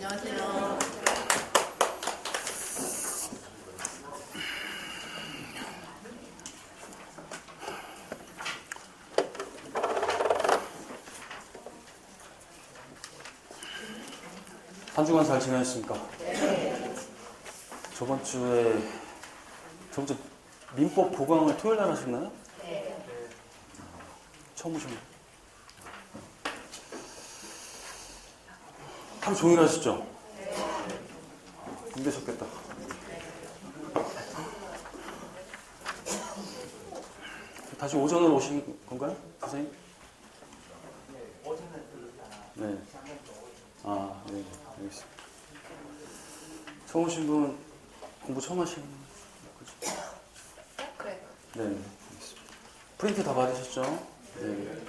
안녕하세요. 한 주간 잘 지내셨습니까? 네. 저번 주 민법 보강을 토요일 날 하셨나요? 네. 처음 오셨나요? 하루 종일 하셨죠? 네. 힘드셨겠다. 다시 오전으로 오신 건가요? 선생님? 네. 아, 네. 알겠습니다. 처음 오신 분 공부 처음 하시는 거죠? 그래. 네. 알겠습니다. 프린트 다 받으셨죠? 네.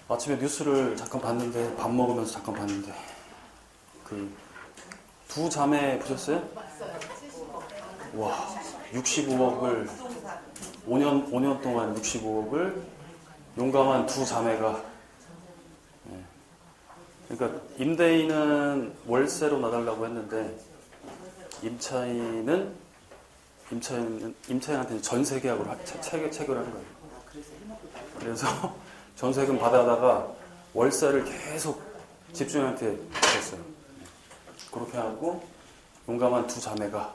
아침에 뉴스를 잠깐 봤는데, 밥 먹으면서 잠깐 봤는데, 두 자매 보셨어요? 봤어요. 70억. 와, 65억을, 5년 동안 65억을 용감한 두 자매가, 예. 그러니까 임대인은 월세로 놔달라고 했는데, 임차인한테는 전세 계약으로 체결한 거예요. 그래서 전세금 받아다가 월세를 계속 집주인한테 줬어요. 그렇게 하고 용감한 두 자매가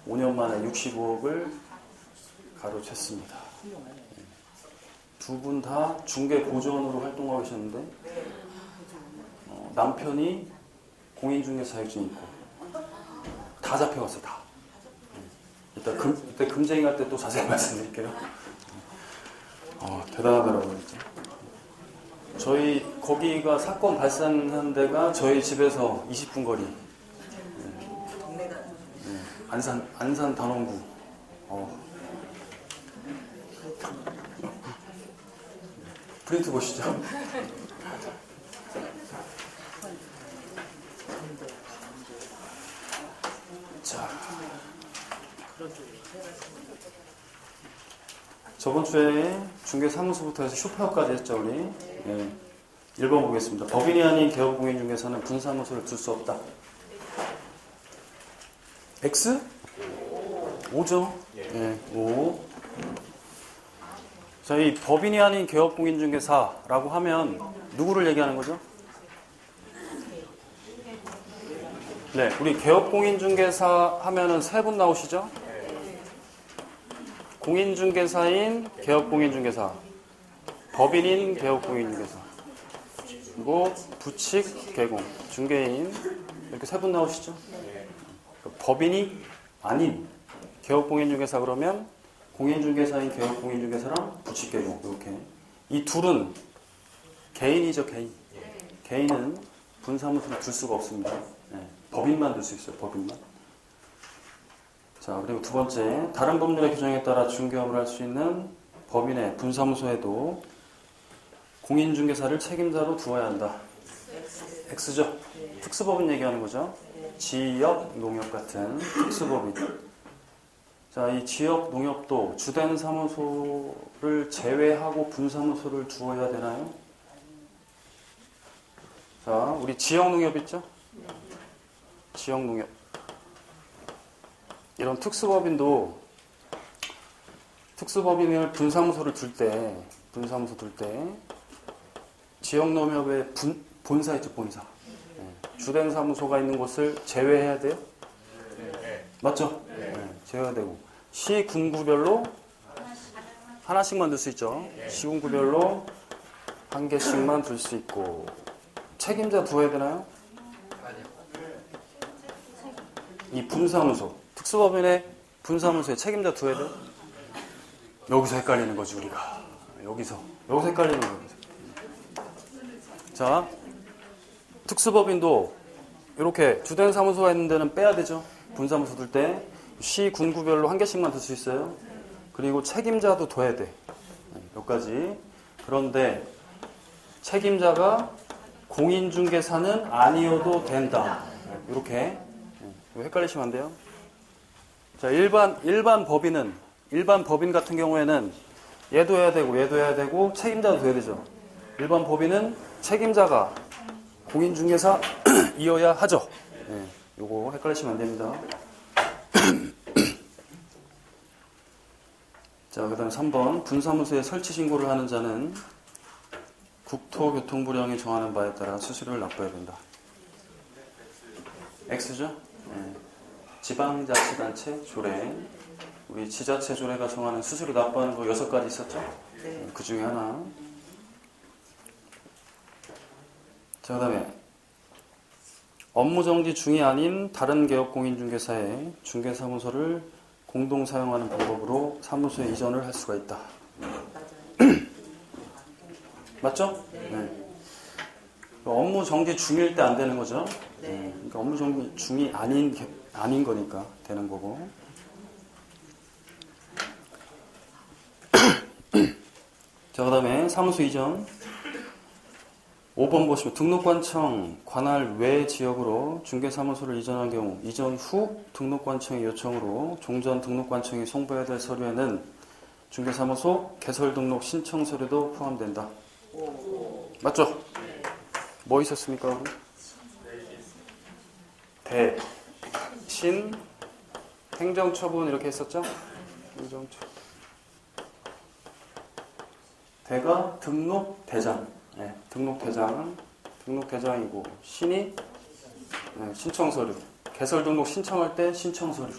5년 만에 65억을 가로챘습니다. 두 분 다 중개 보조원으로 활동하고 계셨는데 남편이 공인중개사 자격증이 있고 다 잡혀갔어요. 다. 이때 금쟁이 갈 때 또 자세히 말씀드릴게요. 대단하더라고요. 진짜. 저희 거기가 사건 발생한 데가 저희 집에서 20분 거리. 네. 안산 단원구. 프린트 보시죠. 자, 저번 주에 중개사무소부터 해서 슈퍼까지 했죠, 우리. 네. 1번 보겠습니다. 법인이 아닌 개업공인중개사는 분사무소를 둘 수 없다. X? 5죠? 네, 5. 자, 이 법인이 아닌 개업공인중개사라고 하면 누구를 얘기하는 거죠? 네, 우리 개업공인중개사 하면은 세 분 나오시죠? 공인중개사인 개업공인중개사, 법인인 개업공인중개사, 그리고 부칙 개공, 중개인 이렇게 세 분 나오시죠? 법인이 아닌 개업공인중개사 그러면 공인중개사인 개업공인중개사랑 부칙 개공 이렇게 이 둘은 개인이죠, 개인. 개인은 분사무소를 둘 수가 없습니다. 네, 법인만 둘 수 있어요, 법인만. 자, 그리고 두 번째, 다른 법률의 규정에 따라 중개업을 할 수 있는 법인의 분사무소에도 공인중개사를 책임자로 두어야 한다. X죠? 특수법인 얘기하는 거죠. 지역, 농협 같은 특수법인. 자, 이 지역, 농협도 주된 사무소를 제외하고 분사무소를 두어야 되나요? 자, 우리 지역 농협 있죠? 지역 농협. 이런 특수법인도 특수법인을 분사무소를 둘 때 지역 농협의 본사 있죠, 본사. 주된 사무소가 있는 곳을 제외해야 돼요? 맞죠? 제외해야 되고 시 군구별로 하나씩만 둘 수 있죠. 시 군구별로 한 개씩만 둘 수 있고 책임자 두어야 되나요? 이 분사무소 특수법인의 분사무소에 책임자 두어야 돼요? 여기서 헷갈리는 거지 우리가. 여기서 헷갈리는 거예요. 자, 특수법인도 이렇게 주된 사무소가 있는 데는 빼야 되죠. 분사무소 둘 때 시 군구별로 한 개씩만 둘 수 있어요. 그리고 책임자도 둬야 돼. 몇 가지. 그런데 책임자가 공인중개사는 아니어도 된다. 이렇게. 이거 헷갈리시면 안 돼요. 자, 일반 법인 같은 경우에는 얘도 해야 되고 책임자도 돼야 되죠. 일반 법인은 책임자가 공인중개사이어야 하죠. 요거 헷갈리시면 안 됩니다. 자, 그 다음에 3번. 분사무소에 설치 신고를 하는 자는 국토교통부령이 정하는 바에 따라 수수료를 납부해야 된다. X죠? 지방자치단체 조례. 우리 지자체 조례가 정하는 수수료 납부하는 거 6가지 있었죠? 네. 그 중에 하나. 자, 그 다음에 업무정지 중이 아닌 다른 개업공인중개사의 중개사무소를 공동 사용하는 방법으로 사무소에 이전을 할 수가 있다. 맞죠? 네. 업무 정지 중일 때 안 되는 거죠? 네. 그러니까 업무 정지 중이 아닌 거니까 되는 거고. 자, 그 다음에 사무소 이전. 5번 보시면 등록관청 관할 외 지역으로 중개사무소를 이전한 경우 이전 후 등록관청의 요청으로 종전 등록관청이 송부해야 될 서류에는 중개사무소 개설등록 신청 서류도 포함된다. 맞죠? 뭐 있었습니까? 대, 신, 행정처분 이렇게 했었죠? 행정처분. 대가 등록대장. 네, 등록대장이고 신이 신청 서류. 개설 등록 신청할 때 신청 서류.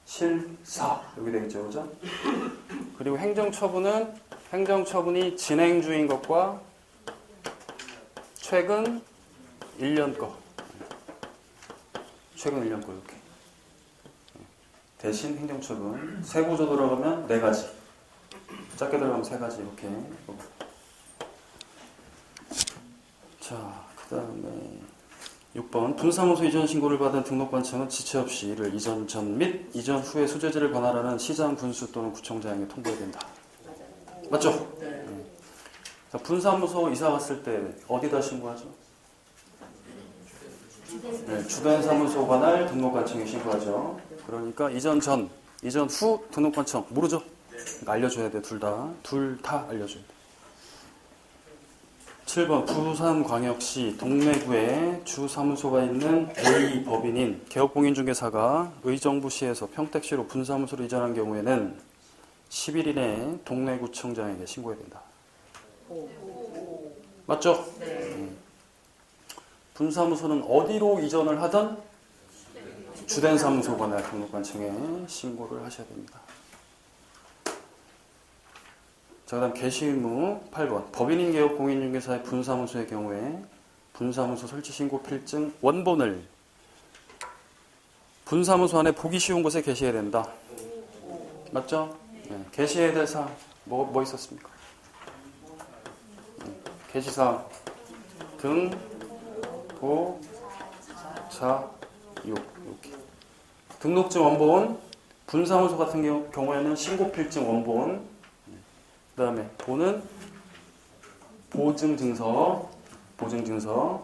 실사 여기 되겠죠, 그죠? 그리고 행정처분이 진행 중인 것과 최근 1년 거. 최근 1년 거 이렇게. 대신 행정처분. 세부조 들어가면 4가지. 작게 들어가면 3가지 이렇게. 자, 그 다음에 6번. 분사무소 이전 신고를 받은 등록관청은 지체 없이 이를 이전 전 및 이전 후에 수재지를 관할하는 시장, 군수 또는 구청장에게 통보해야 된다. 맞죠? 네. 자, 분사무소 이사 갔을 때 어디다 신고하죠? 네, 주된 사무소 관할 등록관청에 신고하죠. 그러니까 이전 후 등록관청 모르죠? 알려줘야 돼, 둘 다 알려줘야 돼. 7번. 부산광역시 동래구에 주사무소가 있는 A 법인인 개업공인중개사가 의정부시에서 평택시로 분사무소를 이전한 경우에는 10일 이내에 동래구청장에게 신고해야 된다. 맞죠? 네. 분사무소는 어디로 이전을 하든 주된 사무소 관할 등록관청에 신고를 하셔야 됩니다. 자, 그 다음 개시 의무 8번. 법인인 개업 공인중개사의 분사무소의 경우에 분사무소 설치 신고 필증 원본을 분사무소 안에 보기 쉬운 곳에 게시해야 된다. 맞죠? 네. 게시해야 될 사항 뭐 있었습니까? 게시사항 등, 보, 자, 요 이렇게. 등록증 원본. 분사무소 같은 경우에는 신고 필증 원본. 그 다음에 보는 보증증서,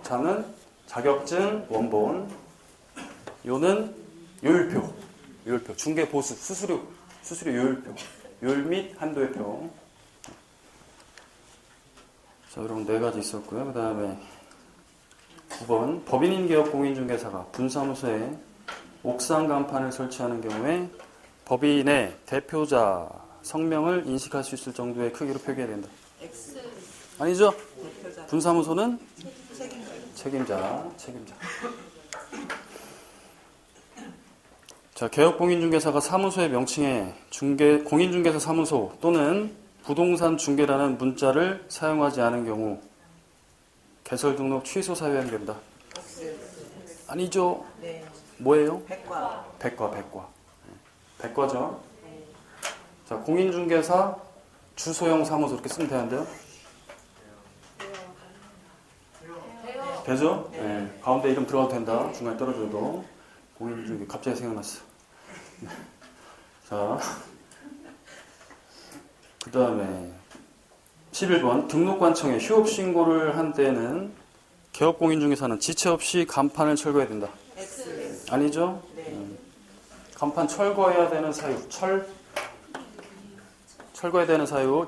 자는 자격증 원본, 요는 요율표, 중개보수, 수수료 요율표, 요율 및 한도의표. 자, 그럼 4가지 있었고요. 그 다음에 9번. 법인인 개업 공인중개사가 분사무소에 옥상 간판을 설치하는 경우에 법인의 대표자 성명을 인식할 수 있을 정도의 크기로 표기해야 된다. X 아니죠? 대표자 분사무소는 책임자. 책임자. 자, 개업공인중개사가 사무소의 명칭에 공인중개사 사무소 또는 부동산 중개라는 문자를 사용하지 않은 경우 개설 등록 취소 사유해야 된다. 아니죠? 네. 뭐예요? 백과. 백과죠. 자, 공인중개사 주소용 사무소 이렇게 쓰면 되는데요. 되죠? 네. 가운데 이름 들어가도 된다. 중간에 떨어져도. 공인중개 갑자기 생각났어. 자, 그 다음에 11번. 등록관청에 휴업신고를 한 때는 개업공인중개사는 지체 없이 간판을 철거해야 된다. X. 아니죠? 간판 철거해야 되는 사유. 철거해야 되는 사유.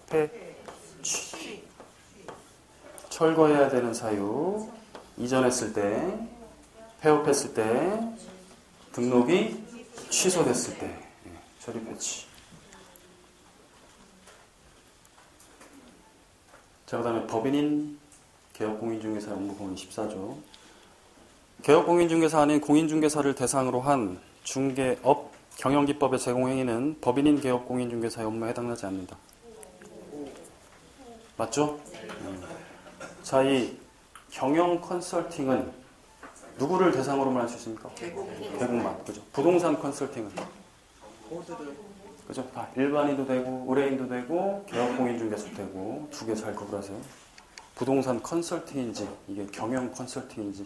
폐취. 철거해야 되는 사유. 이전했을 때, 폐업했을 때, 등록이 취소됐을 때, 처리 폐취. 자, 그 다음에 법인인 개업공인중개사 업무범위 14조. 개업공인중개사 아닌 공인중개사를 대상으로 한 중개업 경영기법의 제공행위는 법인인 개업공인중개사의 업무에 해당하지 않는다. 맞죠? 자, 이 경영 컨설팅은 누구를 대상으로만 할 수 있습니까? 대국만. 그죠? 부동산 컨설팅은 모두를. 그죠? 다 일반인도 되고 의뢰인도 되고 개업공인중개사도 되고 두 개 잘 구분하세요. 부동산 컨설팅인지 이게 경영 컨설팅인지.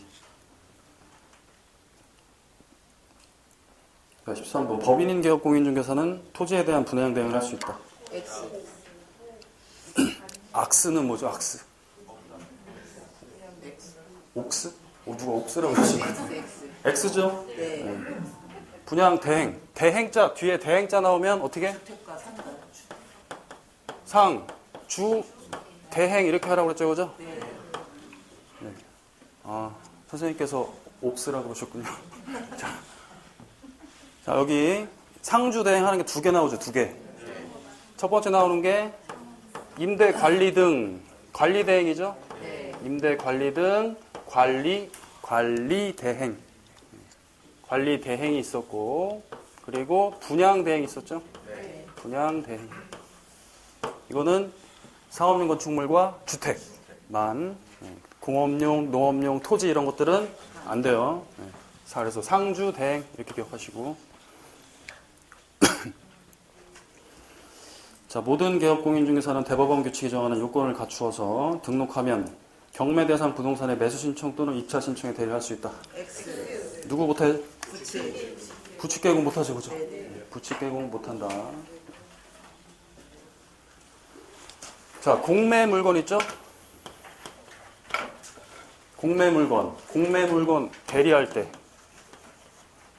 13번 법인인 개업공인중개사는 토지에 대한 분양 대행을 할 수 있다. X. 악스는 뭐죠? 악스. X. 옥스? 누가 옥스라고 그러신 거예요? X. X죠? 네. 분양 대행. 대행자 뒤에 대행자 나오면 어떻게? 주택과 상가. 상, 주, 대행 이렇게 하라고 그랬죠, 그죠? 네. 아, 선생님께서 옥스라고 그러셨군요. 자, 여기 상주 대행 하는 게 두 개 나오죠, 두 개. 첫 번째 나오는 게 임대 관리 등 관리 대행이죠? 네. 임대 관리 등 관리 대행. 관리 대행이 있었고, 그리고 분양 대행이 있었죠? 네. 분양 대행. 이거는 상업용 건축물과 주택만, 공업용, 농업용, 토지 이런 것들은 안 돼요. 자, 그래서 상주 대행 이렇게 기억하시고. 자, 모든 개업공인중개사는 대법원 규칙이 정하는 요건을 갖추어서 등록하면 경매 대상 부동산의 매수 신청 또는 입차 신청에 대리할 수 있다. X. 누구 못해? 부채. 부칙 개공 못하죠, 그죠? 네네. 부칙 개공 못한다. 자, 공매 물건 있죠? 공매 물건 대리할 때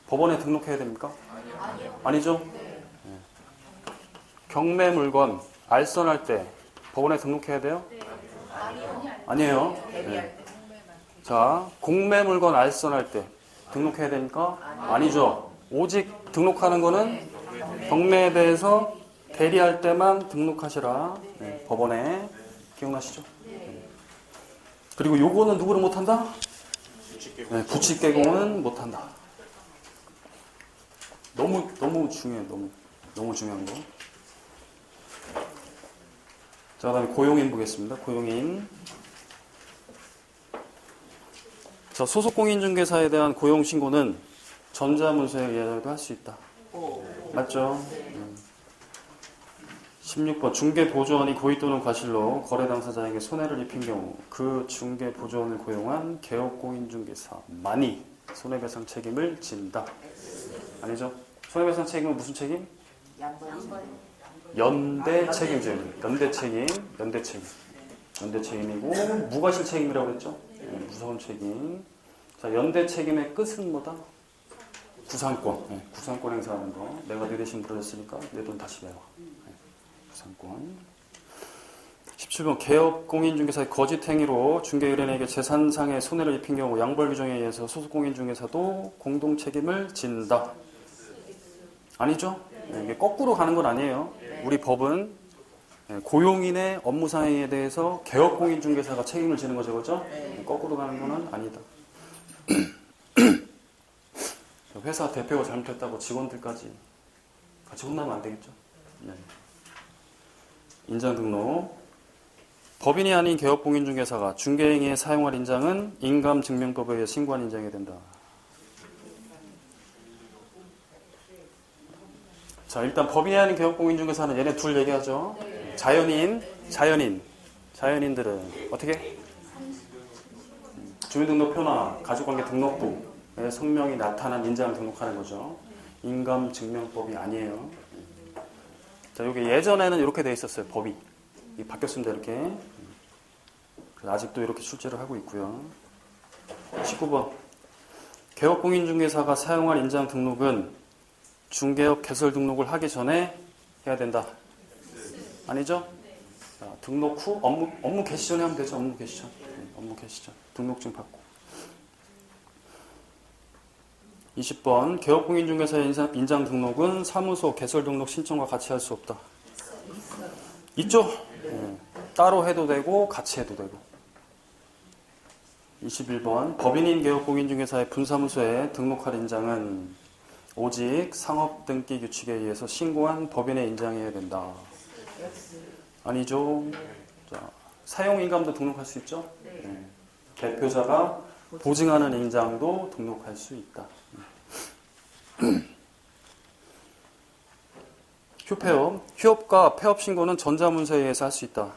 법원에 등록해야 됩니까? 아니죠? 경매 물건 알선할 때 법원에 등록해야 돼요? 아니에요. 네. 자, 공매 물건 알선할 때 등록해야 됩니까? 아니죠. 오직 등록하는 거는 경매에 대해서 대리할 때만 등록하시라. 네, 법원에. 기억나시죠? 그리고 요거는 누구를 못한다? 네, 부칙 개공은 못한다. 너무 중요해요. 너무 중요한 거. 자, 그다음에 고용인 보겠습니다. 고용인. 자, 소속 공인중개사에 대한 고용 신고는 전자문서에 의하여도 할 수 있다. 맞죠? 16번 중개 보조원이 고의 또는 과실로 거래 당사자에게 손해를 입힌 경우 그 중개 보조원을 고용한 개업공인중개사만이 손해배상 책임을 진다. 아니죠? 손해배상 책임은 무슨 책임? 연대 책임제입니다. 연대 책임이고 무과실 책임이라고 그랬죠? 네, 무서운 책임. 자, 연대 책임의 끝은 뭐다? 구상권. 네, 구상권 행사하는 거. 내가 네 대신 물어줬으니까 내 돈 다시 내와. 네, 구상권. 17번 개업공인중개사의 거짓 행위로 중개의뢰인에게 재산상의 손해를 입힌 경우 양벌 규정에 의해서 소속공인중개사도 공동 책임을 진다. 아니죠? 네, 이게 거꾸로 가는 건 아니에요. 우리 법은 고용인의 업무상행위에 대해서 개업공인중개사가 책임을 지는 거죠, 그렇죠? 거꾸로 가는 건 아니다. 회사 대표가 잘못했다고 직원들까지 같이 혼나면 안 되겠죠? 네. 인장 등록. 법인이 아닌 개업공인중개사가 중개행위에 사용할 인장은 인감증명법에 의해 신고한 인장이 된다. 자, 일단 법인이 아닌 개업공인중개사는 얘네 둘 얘기하죠. 자연인들은 어떻게? 주민등록표나 가족관계 등록부에 성명이 나타난 인장을 등록하는 거죠. 인감증명법이 아니에요. 자, 여기 예전에는 이렇게 돼 있었어요. 법이 바뀌었습니다. 이렇게. 아직도 이렇게 출제를 하고 있고요. 19번. 개업공인중개사가 사용할 인장 등록은 중개업 개설 등록을 하기 전에 해야 된다. 아니죠? 자, 등록 후 업무 개시 전에 하면 되죠. 업무 개시 전. 업무 개시 전. 등록증 받고. 20번. 개업공인중개사의 인장 등록은 사무소 개설 등록 신청과 같이 할 수 없다. 있죠? 따로 해도 되고 같이 해도 되고. 21번. 법인인 개업공인중개사의 분사무소에 등록할 인장은 오직 상업등기규칙에 의해서 신고한 법인의 인장이어야 된다. 아니죠. 자, 사용인감도 등록할 수 있죠? 네. 대표자가 보증하는 인장도 등록할 수 있다. 휴폐업. 휴업과 폐업 신고는 전자문서에 의해서 할 수 있다.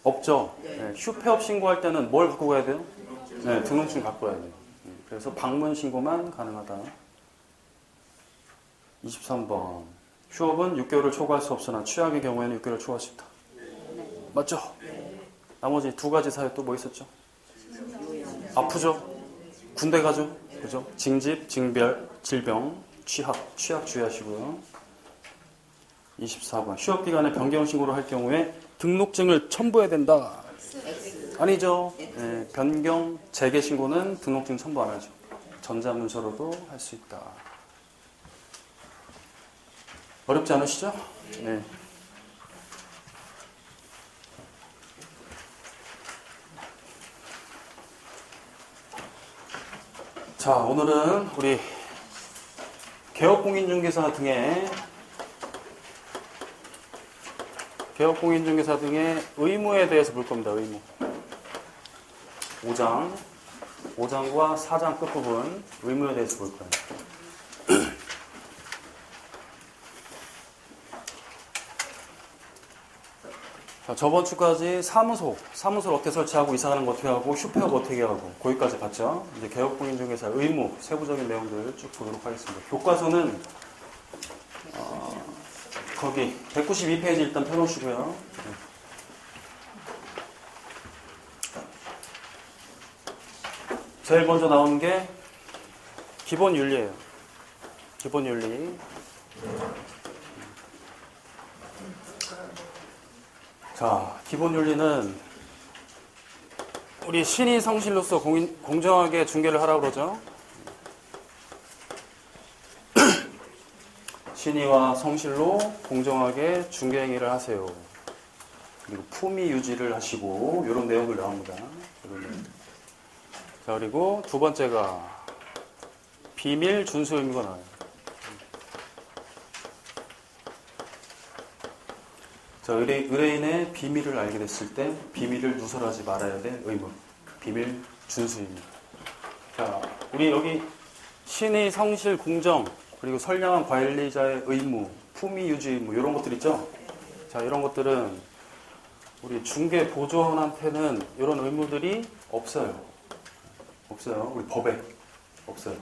없죠. 네. 휴폐업 신고할 때는 뭘 갖고 가야 돼요? 네, 등록증 갖고 가야 돼요. 그래서 방문 신고만 가능하다. 23번. 휴업은 6개월을 초과할 수 없으나 취약의 경우에는 6개월을 초과할 수 있다. 맞죠? 나머지 두 가지 사유 또 뭐 있었죠? 아프죠? 군대 가죠? 그죠? 징집, 징별, 질병, 취약 주의하시고요. 24번. 휴업기간에 변경 신고를 할 경우에 등록증을 첨부해야 된다. 아니죠. 네, 변경, 재개 신고는 등록증 첨부 안 하죠. 전자문서로도 할 수 있다. 어렵지 않으시죠? 네. 자, 오늘은 우리 개업공인중개사 등의 의무에 대해서 볼 겁니다. 의무. 5장과 4장 끝부분 의무에 대해서 볼 거예요. 자, 저번 주까지 사무소를 어떻게 설치하고 이사가는 거 어떻게 하고 휴폐업 어떻게 하고 거기까지 봤죠. 이제 개업공인중개사 의무 세부적인 내용들을 쭉 보도록 하겠습니다. 교과서는 거기 192페이지 일단 펴놓으시고요. 제일 먼저 나오는 게 기본 윤리예요. 기본 윤리. 자, 기본 윤리는 우리 신의 성실로서 공정하게 중개를 하라고 그러죠. 신의와 성실로 공정하게 중개 행위를 하세요. 그리고 품위 유지를 하시고 이런 내용들 나옵니다. 자, 그리고 두 번째가 비밀 준수 의무가 나와요. 자, 의뢰인의 비밀을 알게 됐을 때 비밀을 누설하지 말아야 될 의무. 비밀 준수 의무. 자, 우리 여기 신의 성실 공정 그리고 선량한 관리자의 의무, 품위 유지 의무 이런 것들 있죠? 자, 이런 것들은 우리 중개 보조원한테는 이런 의무들이 없어요. 우리 법에 없어요.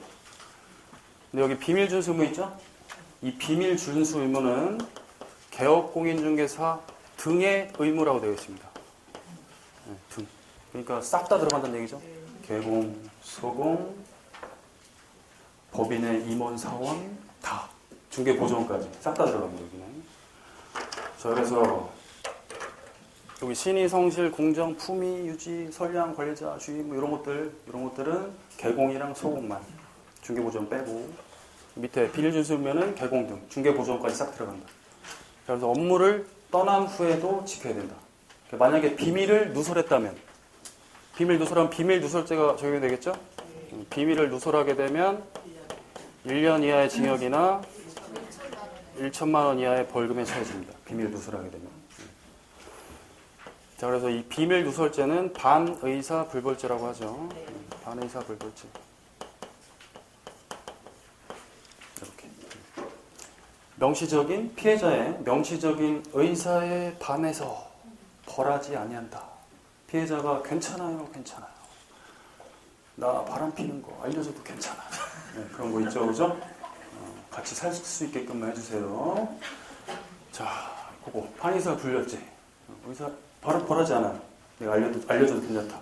근데 여기 비밀 준수 의무 있죠? 이 비밀 준수 의무는 개업공인중개사 등의 의무라고 되어 있습니다. 네, 등. 그러니까 싹 다 들어간다는 얘기죠. 개공, 소공, 법인의 임원, 사원 다 중개 보조원까지 싹 다 들어갑니다. 여기는. 자, 그래서 여기 신의 성실 공정 품위 유지 선량 관리자 주의 뭐 이런 것들은 개공이랑 소공만 중개 보조원 빼고 밑에 비밀 준수면은 개공 등 중개 보조원까지 싹 들어간다. 그래서 업무를 떠난 후에도 지켜야 된다. 만약에 비밀을 누설했다면 비밀 누설하면 비밀 누설죄가 적용이 되겠죠? 비밀을 누설하게 되면 1년 이하의 징역이나 1천만 원 이하의 벌금에 처해집니다. 비밀 누설하게 되면. 자, 그래서 이 비밀 누설죄는 반의사 불벌죄라고 하죠. 반의사 불벌죄. 이렇게. 명시적인 피해자의 명시적인 의사에 반해서 벌하지 아니한다. 피해자가 괜찮아요. 나 바람 피는 거 알려줘도 괜찮아. 네, 그런 거 있죠, 그죠? 같이 살 수 있게끔만 해주세요. 자, 그거 판의사 불려죄. 의사 바로 벌하지 않아요. 내가 알려줘도 괜찮다.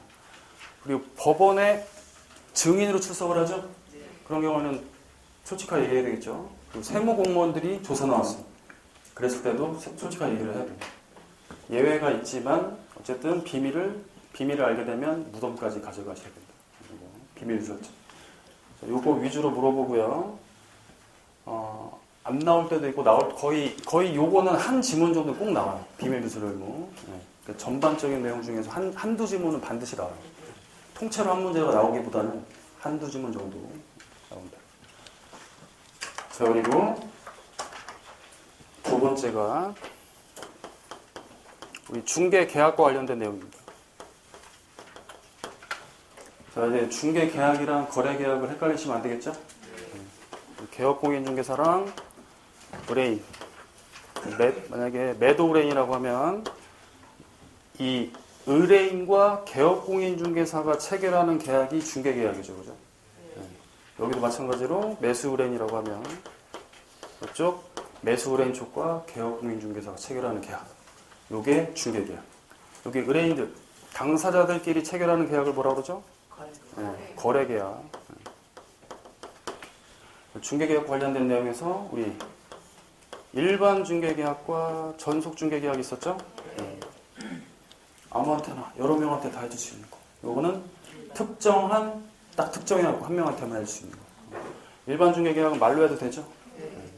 그리고 법원에 증인으로 출석을 하죠. 그런 경우는 솔직하게 얘기해야 되겠죠. 그리고 세무공무원들이 조사 나왔어. 그랬을 때도 솔직하게 얘기를 해야 돼요. 예외가 있지만 어쨌든 비밀을 알게 되면 무덤까지 가져가셔야 된다. 비밀 유설죠. 요거 위주로 물어보고요. 안 나올 때도 있고 거의 요거는 한 지문 정도 꼭 나와요. 비밀 유설 의무. 네. 그러니까 전반적인 내용 중에서 한두 지문은 반드시 나와요. 통째로 한 문제가 나오기보다는 한두 지문 정도 나온다. 자, 그리고 두 번째가 우리 중개 계약과 관련된 내용입니다. 자, 이제 중개 계약이랑 거래 계약을 헷갈리시면 안 되겠죠? 개업공인중개사랑 의뢰인. 만약에 매도 의뢰인이라고 하면 이 의뢰인과 개업공인중개사가 체결하는 계약이 중개계약이죠. 그죠? 네. 여기도 마찬가지로 매수 의뢰인이라고 하면 이쪽 매수 의뢰인 쪽과 개업공인중개사가 체결하는 계약. 요게 중개계약. 여기 의뢰인들, 당사자들끼리 체결하는 계약을 뭐라고 그러죠? 네. 거래계약. 중개계약 관련된 내용에서 우리 일반 중개계약과 전속 중개계약이 있었죠? 네. 아무한테나 여러 명한테 다 해줄 수 있는 거. 요거는 딱 특정해갖고 한 명한테만 해줄 수 있는 거. 일반 중개계약은 말로 해도 되죠?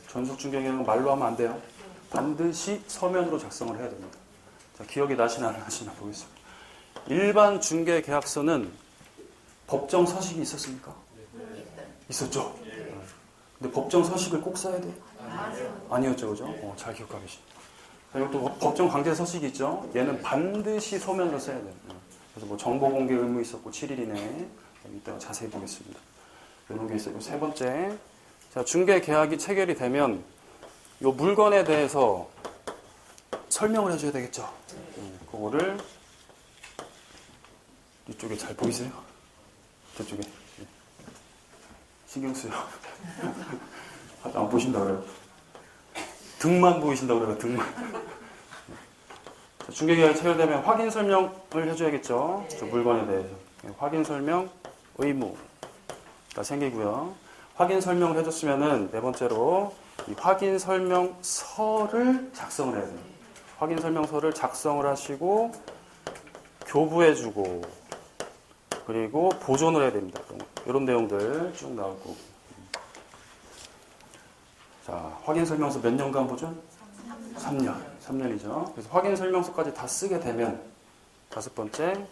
전속 중개계약은 말로 하면 안 돼요. 반드시 서면으로 작성을 해야 됩니다. 자, 기억이 나시나 안 나시나 보겠습니다. 일반 중개계약서는 법정 서식이 있었습니까? 있었죠? 근데 법정 서식을 꼭 써야 돼요? 아니었죠, 그죠? 잘 기억하고 계십니다. 이것도 법정 강제 서식이 있죠. 얘는 반드시 서면으로 써야 돼요. 그래서 뭐 정보 공개 의무 있었고 7일 이내에 이따가 자세히 보겠습니다. 이런 게 있어요. 세 번째, 자, 중개 계약이 체결이 되면 이 물건에 대해서 설명을 해줘야 되겠죠. 그거를 이쪽에 잘 보이세요? 저쪽에 신경 쓰여. 안 보신다 그래요. 등만 보이신다고 그래요. 등만. 중개계약이 체결되면 확인 설명을 해줘야겠죠. 저 물건에 대해서. 확인 설명 의무가 생기고요. 확인 설명을 해줬으면은 네 번째로 이 확인 설명서를 작성을 해야 돼요. 확인 설명서를 작성을 하시고 교부해주고 그리고 보존을 해야 됩니다. 이런 내용들 쭉 나올 거고. 자, 확인 설명서 몇 년간 보존? 3년. 3년이죠. 그래서 확인 설명서까지 다 쓰게 되면 다섯 번째,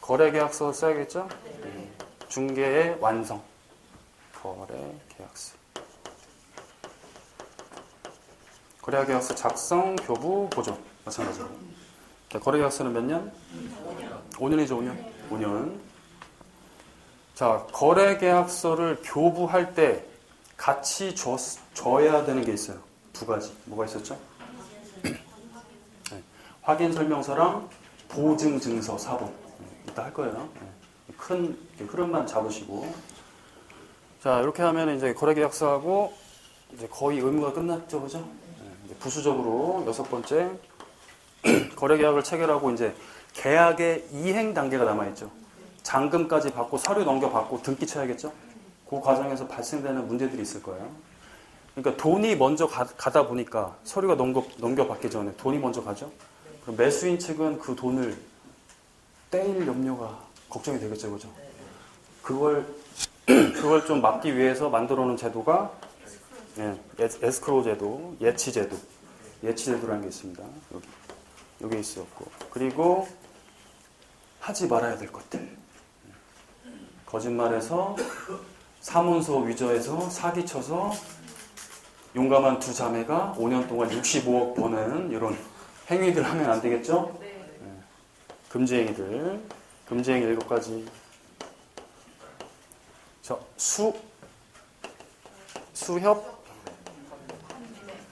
거래계약서 써야겠죠? 중개의 완성. 거래계약서. 거래계약서 작성, 교부, 보존. 마찬가지로. 자, 거래계약서는 몇 년? 5년이죠, 5년. 5년. 자, 거래계약서를 교부할 때 같이 줘야 되는 게 있어요. 두 가지. 뭐가 있었죠? 네. 확인 설명서랑 보증 증서 4번. 이따 할 거예요. 네. 큰 흐름만 잡으시고. 자, 이렇게 하면 이제 거래계약서하고 이제 거의 의무가 끝났죠, 그죠? 네. 이제 부수적으로 여섯 번째 거래계약을 체결하고 이제 계약의 이행 단계가 남아있죠. 잔금까지 받고 서류 넘겨받고 등기 쳐야겠죠? 그 과정에서 발생되는 문제들이 있을 거예요. 그러니까 돈이 먼저 가다 보니까 서류가 넘겨받기 전에 돈이 먼저 가죠? 그럼 매수인 측은 그 돈을 떼일 염려가 걱정이 되겠죠, 그죠? 그걸 좀 막기 위해서 만들어 놓은 제도가 에스크로우 제도, 예치 제도라는 게 있습니다. 여기 있었고. 그리고 하지 말아야 될 것들. 거짓말해서 사문서 위조해서 사기쳐서 용감한 두 자매가 5년 동안 65억 버는 이런 행위들 하면 안 되겠죠? 네. 금지행위들. 금지행위 7가지. 자, 수협,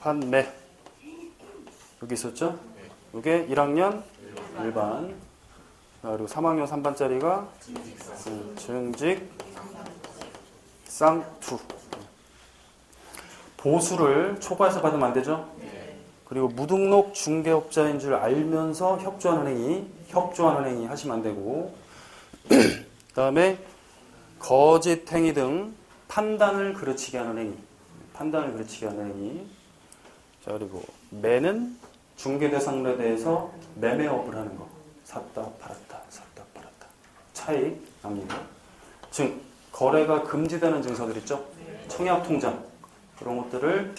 판매. 여기 있었죠? 이게 1학년 일반. 그리고 3학년 3반짜리가 증직, 쌍투. 보수를 초과해서 받으면 안 되죠? 그리고 무등록 중개업자인 줄 알면서 협조하는 행위, 협조하는 행위 하시면 안 되고 그 다음에 거짓 행위 등 판단을 그르치게 하는 행위. 판단을 그르치게 하는 행위. 자, 그리고 매는 중개 대상물에 대해서 매매업을 하는 거. 샀다, 팔았다, 샀다, 팔았다. 차익 남기고. 즉, 거래가 금지되는 증서들 있죠? 청약 통장. 그런 것들을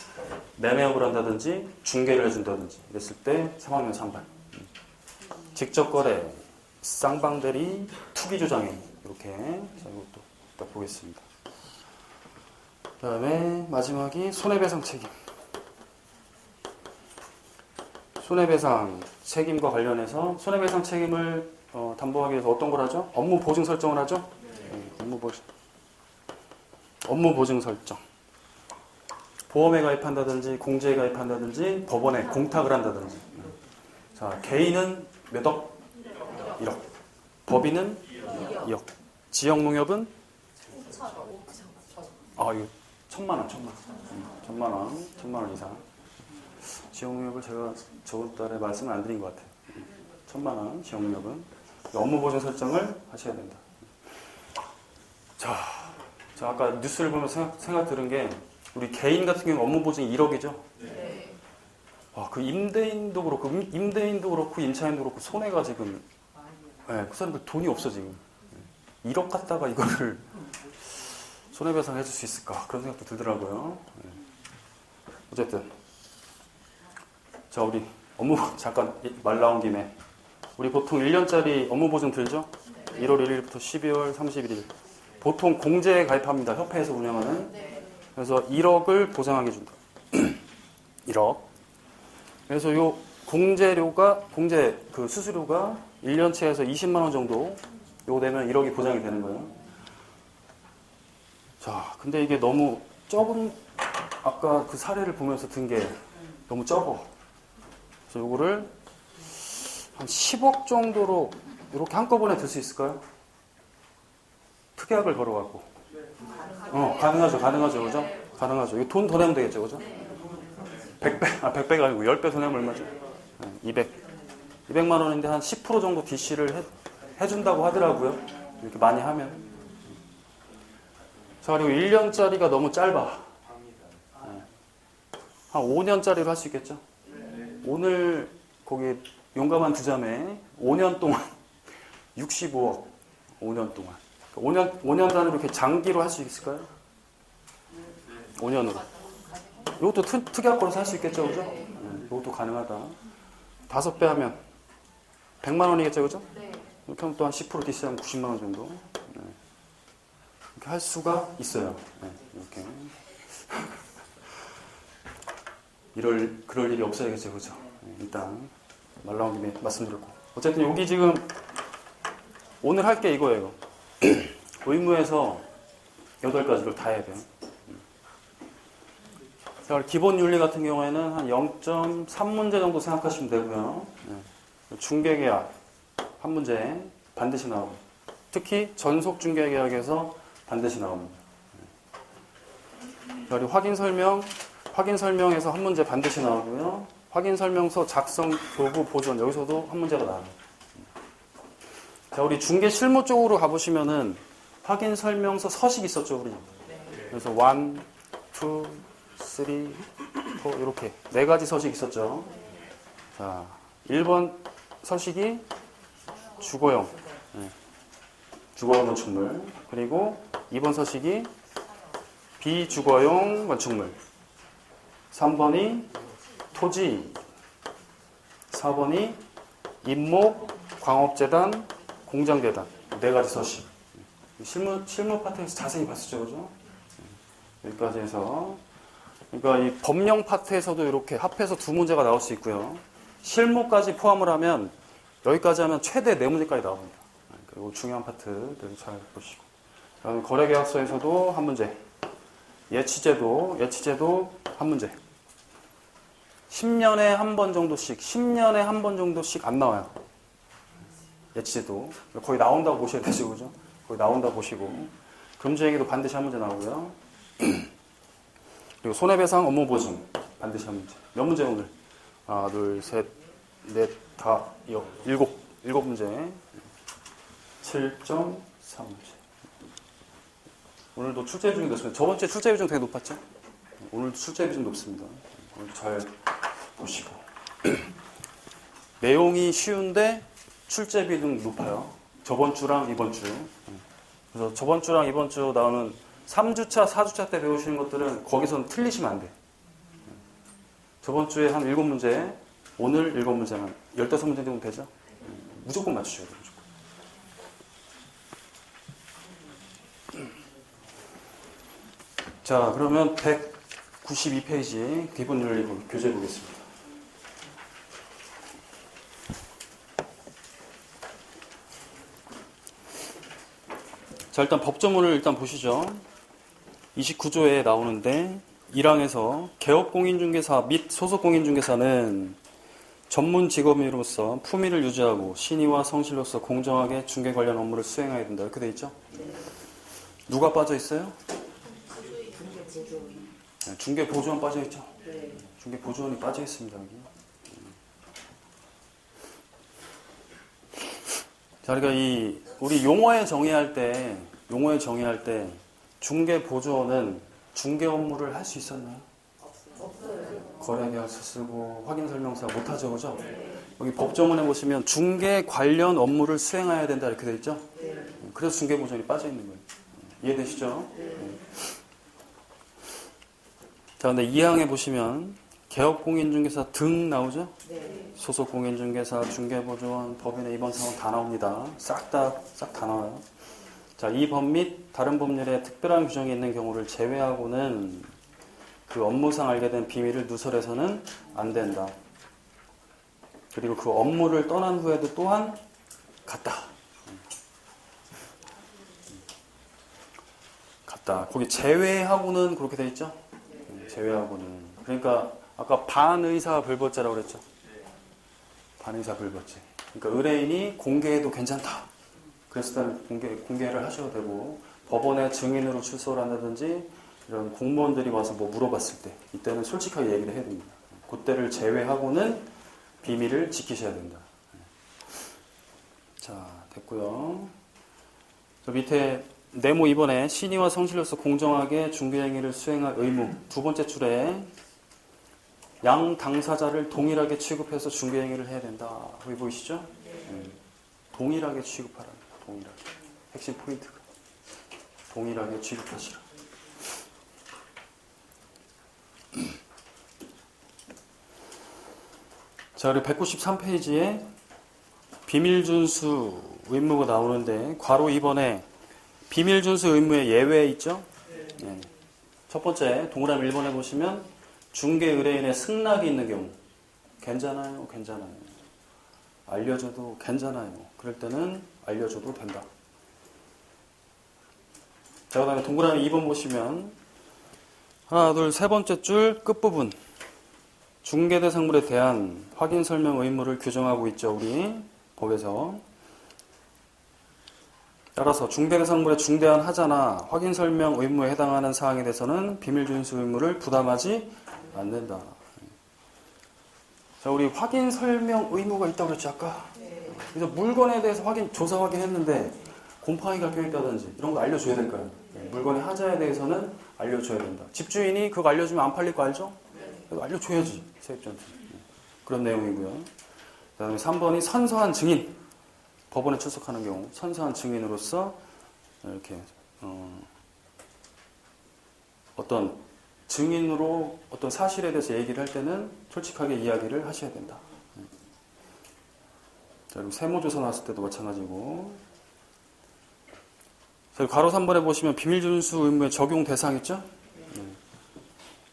매매업을 한다든지 중개를 해준다든지 이랬을 때 3학년 3반. 직접 거래, 쌍방대리, 투기 조장행. 이렇게. 자, 이것도 딱 보겠습니다. 그 다음에 마지막이 손해배상 책임. 손해배상 책임과 관련해서 손해배상 책임을 담보하기 위해서 어떤 걸 하죠? 업무 보증 설정을 하죠? 업무 보증 설정. 보험에 가입한다든지 공제에 가입한다든지 법원에 공탁을 한다든지. 자, 개인은 몇 억? 1억. 법인은 2억. 지역농협은? 아, 이거 1,000만 원. 1,000만 원 이상. 지역농협을 제가 저번 달에 말씀을 안 드린 것 같아요. 1,000만 원 지역농협은 업무 보증 설정을 하셔야 된다. 자, 아까 뉴스를 보면서 생각 들은 게 우리 개인 같은 경우 업무 보증이 1억이죠. 네. 그 임대인도 그렇고 임차인도 그렇고 손해가 지금 그 사람들 돈이 없어 지금. 1억 갖다가 이거를 손해배상 해줄 수 있을까 그런 생각도 들더라고요. 어쨌든 자, 우리 업무 잠깐 말 나온 김에 우리 보통 1년짜리 업무 보증 들죠? 1월 1일부터 12월 31일 보통 공제에 가입합니다. 협회에서 운영하는. 그래서 1억을 보상하게 준다. 1억. 그래서 요 공제 그 수수료가 1년치에서 20만 원 정도 요거 내면 1억이 보장이 되는 거예요. 자, 근데 이게 너무 적은, 아까 그 사례를 보면서 든 게 너무 적어. 그래서 요거를 한 10억 정도로 이렇게 한꺼번에 들 수 있을까요? 특약을 걸어갖고. 가능하죠, 그죠? 가능하죠. 이거 돈 더 내면 되겠죠, 그죠? 100배가 아니고 10배 더 내면 얼마죠? 200만 원인데 한 10% 정도 DC를 해준다고 하더라고요. 이렇게 많이 하면. 자, 그리고 1년짜리가 너무 짧아. 한 5년짜리로 할 수 있겠죠? 오늘 거기 용감한 두 자매 5년 동안 65억. 5년 동안. 5년 단위로 이렇게 장기로 할 수 있을까요? 5년으로. 이것도 특약 걸어서 할 수 있겠죠, 그죠? 이것도 가능하다. 5배 하면 100만 원이겠죠, 그죠? 이렇게 하면 또 한 10% DC하면 90만 원 정도. 이렇게 할 수가 있어요. 이렇게. 그럴 일이 없어야겠죠, 그죠? 일단 말 나온 김에 말씀드렸고. 어쨌든 여기 지금 오늘 할 게 이거예요. 의무에서 8가지를 다 해야 돼요. 기본 윤리 같은 경우에는 한 0.3문제 정도 생각하시면 되고요. 중개계약 한 문제 반드시 나오고, 특히 전속 중개계약에서 반드시 나옵니다. 그리고 확인 설명에서 한 문제 반드시 나오고요. 확인 설명서 작성, 교부, 보존 여기서도 한 문제가 나와요. 자, 우리 중개 실무 쪽으로 가보시면은 확인 설명서 서식 있었죠, 우리. 그래서 1, 2, 3, 4 이렇게 4가지 서식 있었죠. 자, 1번 서식이 주거용, 주거용 건축물. 그리고 2번 서식이 비주거용 건축물. 3번이 토지. 4번이 임목, 광업재단, 공장재단. 4가지 서식. 실무 파트에서 자세히 봤었죠, 그죠? 여기까지 해서. 그러니까 이 법령 파트에서도 이렇게 합해서 2문제가 나올 수 있고요. 실무까지 포함을 하면 여기까지 하면 최대 4문제까지 나옵니다. 그리고 중요한 파트들 잘 보시고. 그다음에 거래계약서에서도 한 문제. 예치제도 한 문제. 10년에 한 번 정도씩 안 나와요. 예치제도. 거의 나온다고 보셔야 되죠, 그죠? 거의 나온다고 보시고. 금주행위도 반드시 한 문제 나오고요. 그리고 손해배상 업무 보증 반드시 한 문제. 몇 문제 오늘? 하나, 둘, 셋, 넷, 다, 7. 7문제. 7.3문제. 오늘도 출제 비중이 높습니다. 저번 주에 출제 비중 되게 높았죠? 오늘도 출제 비중 높습니다. 오늘 잘 보시고. 내용이 쉬운데 출제 비중 높아요. 저번 주랑 이번 주. 그래서 저번 주랑 이번 주 나오는 3주차, 4주차 때 배우시는 것들은 거기서는 틀리시면 안 돼. 저번 주에 한 7문제, 오늘 7문제만 15문제 되면 되죠? 무조건 맞추셔야 돼요. 무조건. 자, 그러면 192페이지 기본 윤리 교재 보겠습니다. 자, 일단 법조문을 일단 보시죠. 29조에 나오는데 1항에서 개업공인중개사 및 소속공인중개사는 전문 직업인으로서 품위를 유지하고 신의와 성실로서 공정하게 중개 관련 업무를 수행해야 된다. 이렇게 돼 있죠? 누가 빠져 있어요? 중개 보조원 빠져 있죠? 중개 보조원이 빠져 있습니다. 여기. 자, 그러니까 우리 용어에 정의할 때 중개 보조원은 중개 업무를 할 수 있었나요? 거래계약서 쓰고 확인 설명서 못하죠, 그죠? 여기 법조문에 보시면 중개 관련 업무를 수행해야 된다 이렇게 돼 있죠? 그래서 중개 보조원이 빠져 있는 거예요. 이해되시죠? 자, 근데 2항에 보시면 개업공인중개사 등 나오죠? 소속공인중개사, 중개보조원, 법인의 입원 사원 다 나옵니다. 싹 다 나와요. 자, 이 법 및 다른 법률에 특별한 규정이 있는 경우를 제외하고는 그 업무상 알게 된 비밀을 누설해서는 안 된다. 그리고 그 업무를 떠난 후에도 또한 같다. 거기 제외하고는 그렇게 돼 있죠? 제외하고는. 그러니까 아까 반의사 불법죄라고 그랬죠? 반의사 불법죄. 그러니까 의뢰인이 공개해도 괜찮다. 그래서 일단 공개를 하셔도 되고, 법원에 증인으로 출석을 한다든지 이런 공무원들이 와서 뭐 물어봤을 때 이때는 솔직하게 얘기를 해야 됩니다. 그때를 제외하고는 비밀을 지키셔야 된다. 자, 됐고요. 저 밑에 네모 2번에 신의와 성실로서 공정하게 중개행위를 수행할 의무. 두 번째 줄에 양 당사자를 동일하게 취급해서 중개행위를 해야 된다. 여기 보이시죠? 동일하게 취급하라. 동일하게. 핵심 포인트가. 동일하게 취급하시라. 자, 그리고 193페이지에 비밀준수 의무가 나오는데 괄호 2번에 비밀준수 의무의 예외 있죠? 네. 첫 번째 동그라미 1번에 보시면 중개 의뢰인의 승낙이 있는 경우 괜찮아요? 알려줘도 괜찮아요. 그럴 때는 알려줘도 된다. 자, 그 다음에 동그라미 2번 보시면 하나, 둘, 세 번째 줄 끝부분 중개대상물에 대한 확인 설명 의무를 규정하고 있죠. 우리 법에서. 따라서 중개대상물의 중대한 하자나 확인 설명 의무에 해당하는 사항에 대해서는 비밀준수 의무를 부담하지 않는다. 자, 우리 확인 설명 의무가 있다고 그랬죠, 아까? 그래서 물건에 대해서 조사 확인했는데 곰팡이가 껴있다든지 이런 거 알려줘야 될 거예요. 물건의 하자에 대해서는 알려줘야 된다. 집주인이 그거 알려주면 안 팔릴 거 알죠? 알려줘야지, 세입자한테. 그런 내용이고요. 그 다음에 3번이 선서한 증인. 법원에 출석하는 경우 선서한 증인으로서 이렇게 어떤 증인으로 어떤 사실에 대해서 얘기를 할 때는 솔직하게 이야기를 하셔야 된다. 자, 그리고 세무조사 나왔을 때도 마찬가지고. 자, 괄호 3번에 보시면 비밀준수 의무의 적용 대상 있죠?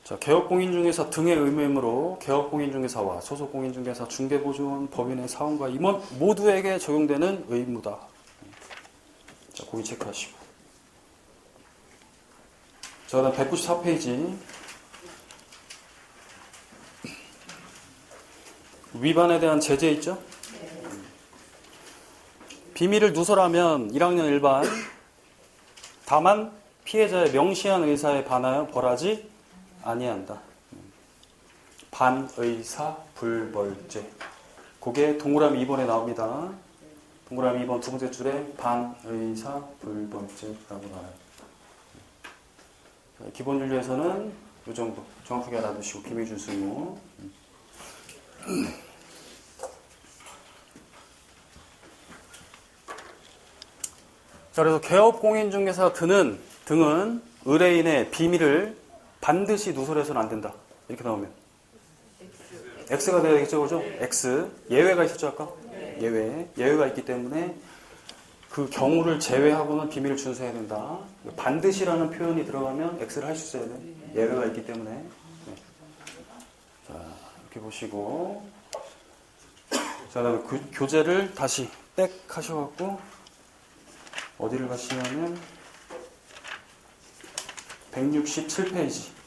자, 개업공인중개사 등의 의무이므로 개업공인중개사와 소속공인중개사, 중개보조원, 법인의 사원과 임원 모두에게 적용되는 의무다. 자, 거기 체크하시고. 자, 그다음 194페이지. 위반에 대한 제재 있죠? 비밀을 누설하면 1학년 일반 다만 피해자의 명시한 의사에 반하여 벌하지 아니한다. 반의사 불벌죄. 그게 동그라미 2번에 나옵니다. 동그라미 2번 두 번째 줄에 반의사 불벌증이라고 나와요. 기본 윤리에서는 이 정도 정확하게 알아두시고 비밀준수무. 자, 그래서 개업공인중개사 등은 의뢰인의 비밀을 반드시 누설해서는 안 된다. 이렇게 나오면 X가 되어야겠죠, 그죠? X 예외가 있었죠 아까? 예외가 있기 때문에 그 경우를 제외하고는 비밀을 준수해야 된다. 반드시라는 표현이 들어가면 X를 할 수 있어야 돼. 예외가 있기 때문에. 네. 자, 이렇게 보시고. 자, 그다음에 교재를 다시 백 하셔갖고 어디를 가시냐면 167페이지.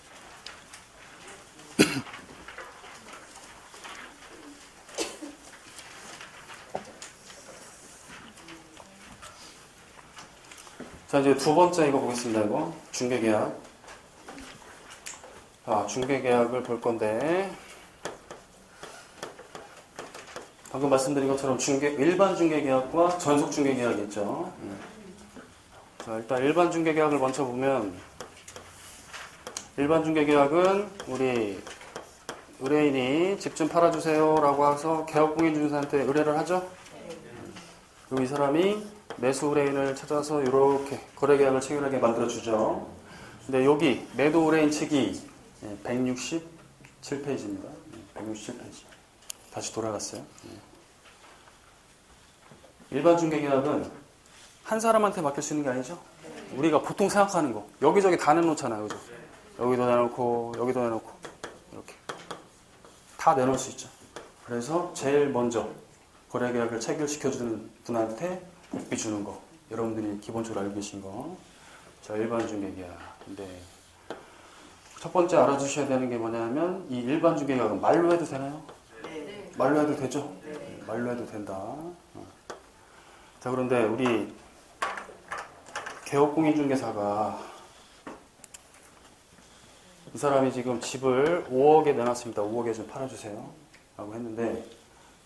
자, 이제 두 번째 이거 보겠습니다. 이거 중개계약. 자, 중개계약을 볼 건데 방금 말씀드린 것처럼 일반 중개계약과 전속 중개계약이 있죠. 자, 일단 일반 중개계약을 먼저 보면 일반 중개계약은 우리 의뢰인이 집 좀 팔아주세요 라고 해서 개업공인중개사한테 의뢰를 하죠. 그리고 이 사람이 매수 의뢰인을 찾아서 이렇게 거래계약을 체결하게 만들어주죠. 근데 여기 매도 의뢰인 측이 167페이지입니다. 167페이지. 다시 돌아갔어요. 일반 중개계약은 한 사람한테 맡길 수 있는 게 아니죠. 우리가 보통 생각하는 거 여기저기 다 내놓잖아요. 그죠? 여기도 내놓고 여기도 내놓고 이렇게 다 내놓을 수 있죠. 그래서 제일 먼저 거래계약을 체결시켜주는 분한테 복비 주는 거. 여러분들이 기본적으로 알고 계신 거. 자, 일반 중개계약. 근데 첫 번째 알아주셔야 되는 게 뭐냐면 이 일반 중개계약은 말로 해도 되나요? 네. 말로 해도 되죠? 말로 해도 된다. 자, 그런데 우리 개업공인중개사가 이 사람이 지금 집을 5억에 내놨습니다. 5억에 좀 팔아주세요. 라고 했는데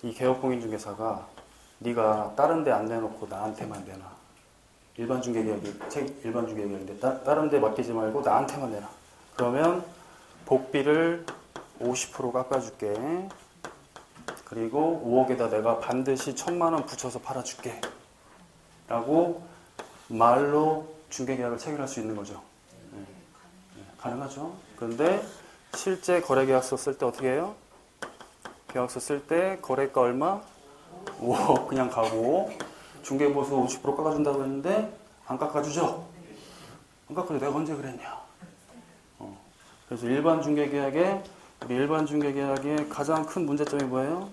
이 개업공인중개사가 네가 다른 데 안 내놓고 나한테만 내놔. 일반 중개계약인데 다른 데 맡기지 말고 나한테만 내놔. 그러면 복비를 50% 깎아줄게. 그리고 5억에다 내가 반드시 1,000만 원 붙여서 팔아줄게. 라고 말로 중개계약을 체결할 수 있는 거죠. 가능하죠. 그런데 실제 거래계약서 쓸 때 어떻게 해요? 계약서 쓸 때 거래가 얼마? 5억 그냥 가고 중개보수 50% 깎아준다고 했는데 안 깎아주죠? 안 깎아줘. 내가 언제 그랬냐? 그래서 일반 중개계약의 가장 큰 문제점이 뭐예요?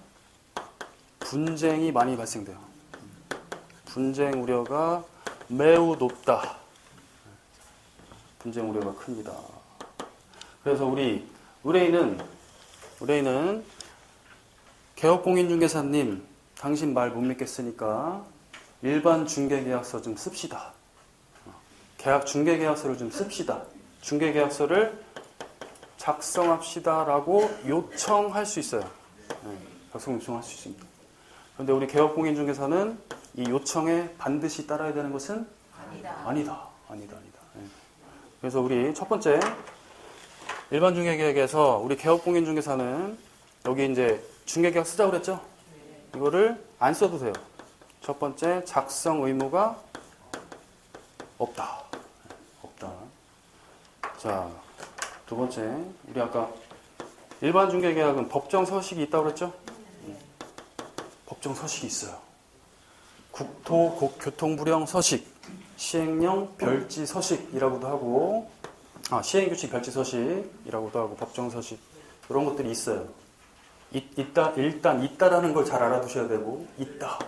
분쟁이 많이 발생돼요. 분쟁 우려가 매우 높다. 분쟁 우려가 큽니다. 그래서 우리 의뢰인은 개업공인중개사님 당신 말 못 믿겠으니까 일반 중개계약서 좀 씁시다. 중개계약서를 좀 씁시다. 중개계약서를 작성합시다라고 요청할 수 있어요. 작성 요청할 수 있습니다. 그런데 우리 개업공인중개사는 이 요청에 반드시 따라야 되는 것은 아니다. 그래서 우리 첫 번째 일반 중개계약에서 우리 개업공인중개사는 여기 이제 중개계약 쓰자고 그랬죠? 이거를 안 써도 돼요. 첫 번째, 작성 의무가 없다. 자, 두 번째, 우리 아까 일반 중개계약은 법정 서식이 있다고 그랬죠? 법정 서식이 있어요. 국토교통부령 서식, 시행령 별지 서식이라고도 하고, 시행규칙 별지 서식이라고도 하고, 법정 서식 이런 것들이 있어요. 일단 있다라는 걸 잘 알아두셔야 되고 있다.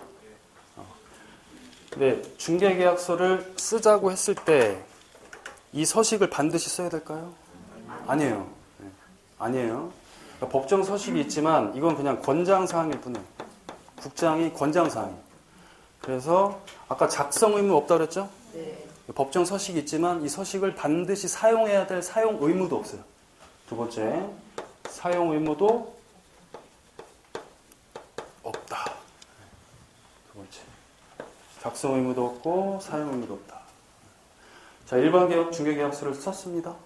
근데 중개계약서를 쓰자고 했을 때 이 서식을 반드시 써야 될까요? 아니에요. 아니에요. 그러니까 법정 서식이 있지만 이건 그냥 권장사항일 뿐이에요. 국장이 권장사항이에요. 그래서 아까 작성 의무 없다고 그랬죠? 네. 법정 서식이 있지만 이 서식을 반드시 사용해야 될 사용 의무도 없어요. 두 번째, 사용 의무도 없다. 두 번째. 작성 의무도 없고 사용 의무도 없다. 자, 일반 계약, 중개 계약서를 썼습니다.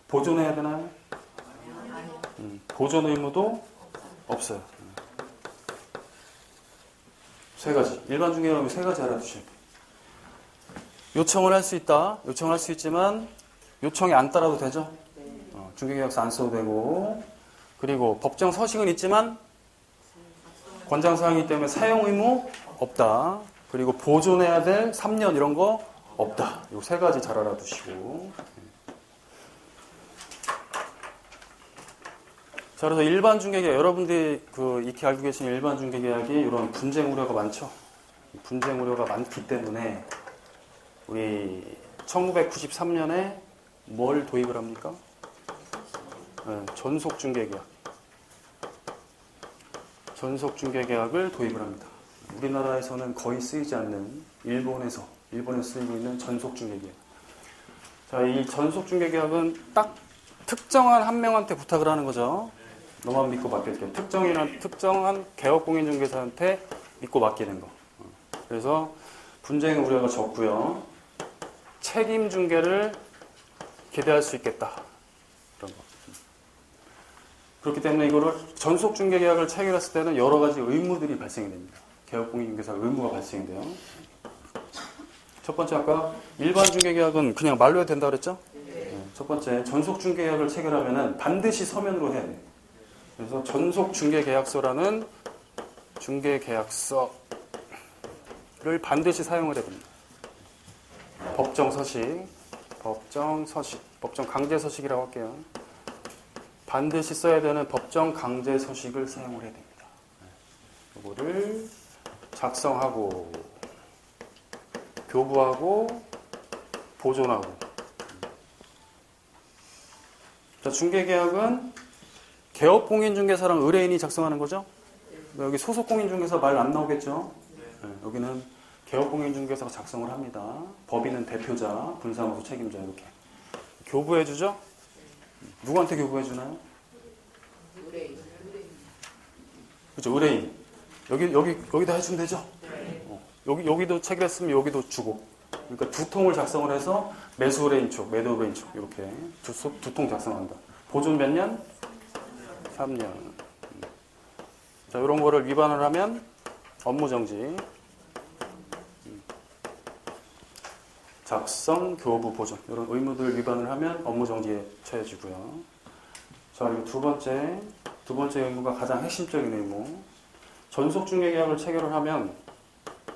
보존해야 되나요? 보존 의무도 없어요. 세 가지. 일반 중개 계약은 세 가지 알아두셔야 돼요. 요청을 할 수 있다. 요청할 수 있지만 요청이 안 따라도 되죠? 중개 계약서 안 써도 되고, 그리고 법정 서식은 있지만 권장사항이기 때문에 사용 의무 없다. 그리고 보존해야 될 3년 이런 거 없다. 이 세 가지 잘 알아두시고. 자, 그래서 일반 중개계약, 여러분들이 익히 알고 계신 일반 중개계약이 이런 분쟁 우려가 많죠. 분쟁 우려가 많기 때문에 우리 1993년에 뭘 도입을 합니까? 네, 전속중개계약. 전속중개계약을 도입을 합니다. 우리나라에서는 거의 쓰이지 않는 일본에서 쓰이고 있는 전속중개계약. 자, 이 전속중개계약은 딱 특정한 한 명한테 부탁을 하는 거죠. 너만 믿고 맡길게. 특정한 개업공인중개사한테 믿고 맡기는 거. 그래서 분쟁 우려가 적고요. 책임 중개를 기대할 수 있겠다. 이런 거. 그렇기 때문에 이거를 전속중개계약을 체결했을 때는 여러 가지 의무들이 발생이 됩니다. 개업공인중개사 의무가 발생이 돼요. 첫 번째, 아까 일반 중개계약은 그냥 말로 해도 된다고 그랬죠? 네. 첫 번째, 전속중개계약을 체결하면은 반드시 서면으로 해야 돼요. 그래서 전속중개계약서라는 중개계약서를 반드시 사용을 해야 됩니다. 법정서식, 법정 강제서식이라고 할게요. 반드시 써야 되는 법정 강제서식을 사용을 해야 됩니다. 이거를 작성하고, 교부하고, 보존하고. 자, 중개계약은 개업공인중개사랑 의뢰인이 작성하는 거죠? 여기 소속공인중개사 말 안 나오겠죠? 네, 여기는 개업공인중개사가 작성을 합니다. 법인은 대표자, 분사무소 책임자 이렇게. 교부해주죠? 누구한테 교부해주나요? 그렇죠, 의뢰인. 여기다 해주면 되죠? 여기도 체결했으면 여기도 주고. 그러니까 두 통을 작성을 해서 매수 의뢰인 쪽, 매도 의뢰인 쪽 이렇게 두 통 작성한다. 보존 몇 년? 3년. 자, 이런 거를 위반을 하면 업무정지. 작성, 교부, 보존 이런 의무들 위반을 하면 업무정지에 처해지고요. 자, 그리고 두 번째 의무가 가장 핵심적인 의무. 전속중개계약을 체결을 하면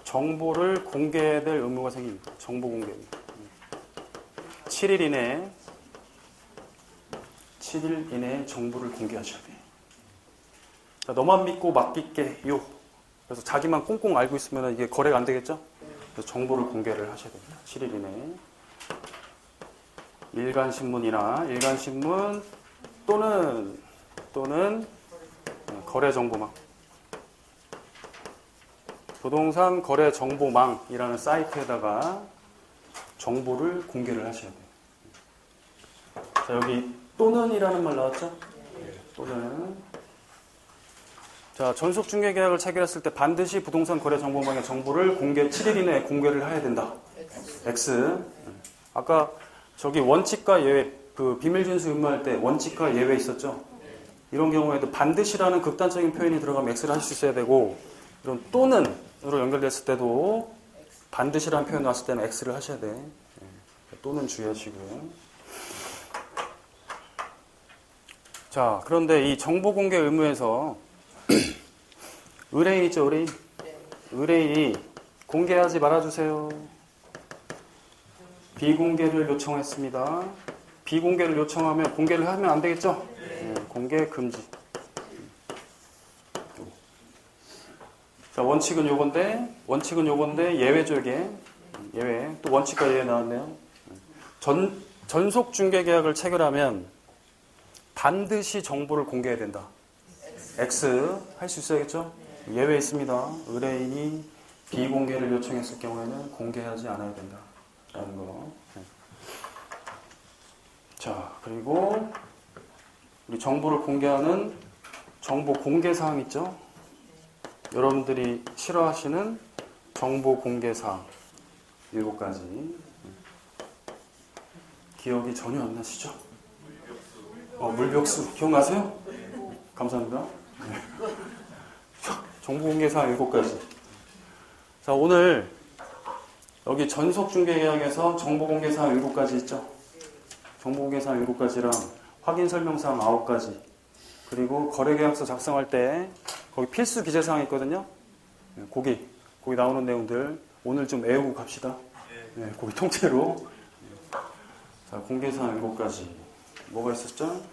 정보를 공개해야 될 의무가 생깁니다. 정보 공개. 7일 이내에 정보를 공개하셔야 돼요. 자, 너만 믿고 맡길게요. 그래서 자기만 꽁꽁 알고 있으면 이게 거래가 안 되겠죠? 그래서 정보를 공개를 하셔야 됩니다. 7일 이내에. 일간신문 또는 거래정보망. 부동산 거래정보망이라는 사이트에다가 정보를 공개를 하셔야 돼요. 자, 여기 또는이라는 말 나왔죠? 또는. 자, 전속중개계약을 체결했을 때 반드시 부동산 거래정보망의 정보를 7일 이내에 공개를 해야 된다. X. 아까 저기 원칙과 예외, 비밀진수 의무할 때 원칙과 예외 있었죠? 이런 경우에도 반드시라는 극단적인 표현이 들어가면 X를 하실 수 있어야 되고, 이런 또는으로 연결됐을 때도 반드시라는 표현 나왔을 때는 X를 하셔야 돼. 또는 주의하시고요. 자, 그런데 이 정보 공개 의무에서 의뢰인 있죠, 의뢰인? 의뢰인이 공개하지 말아주세요. 비공개를 요청했습니다. 비공개를 요청하면 공개를 하면 안 되겠죠? 공개 금지. 자, 원칙은 요건데 예외죠, 이게. 예외. 또 원칙과 예외 나왔네요. 전속 중개 계약을 체결하면 반드시 정보를 공개해야 된다. X 할 수 있어야겠죠? 예외 있습니다. 의뢰인이 비공개를 요청했을 경우에는 공개하지 않아야 된다. 라는 거. 자, 그리고 우리 정보를 공개하는 정보 공개 사항 있죠? 여러분들이 싫어하시는 정보 공개사항 7가지. 기억이 전혀 안 나시죠? 물벽수 기억나세요? 감사합니다. 네. 정보 공개사항 7가지. 자, 오늘 여기 전속중개계약에서 정보 공개사항 7가지 있죠? 정보 공개사항 7가지랑 확인 설명사항 9가지. 그리고 거래계약서 작성할 때 거기 필수 기재사항 있거든요. 네, 거기 나오는 내용들 오늘 좀 외우고 갑시다. 네, 거기 통째로. 자, 공개사항 7가지. 뭐가 있었죠?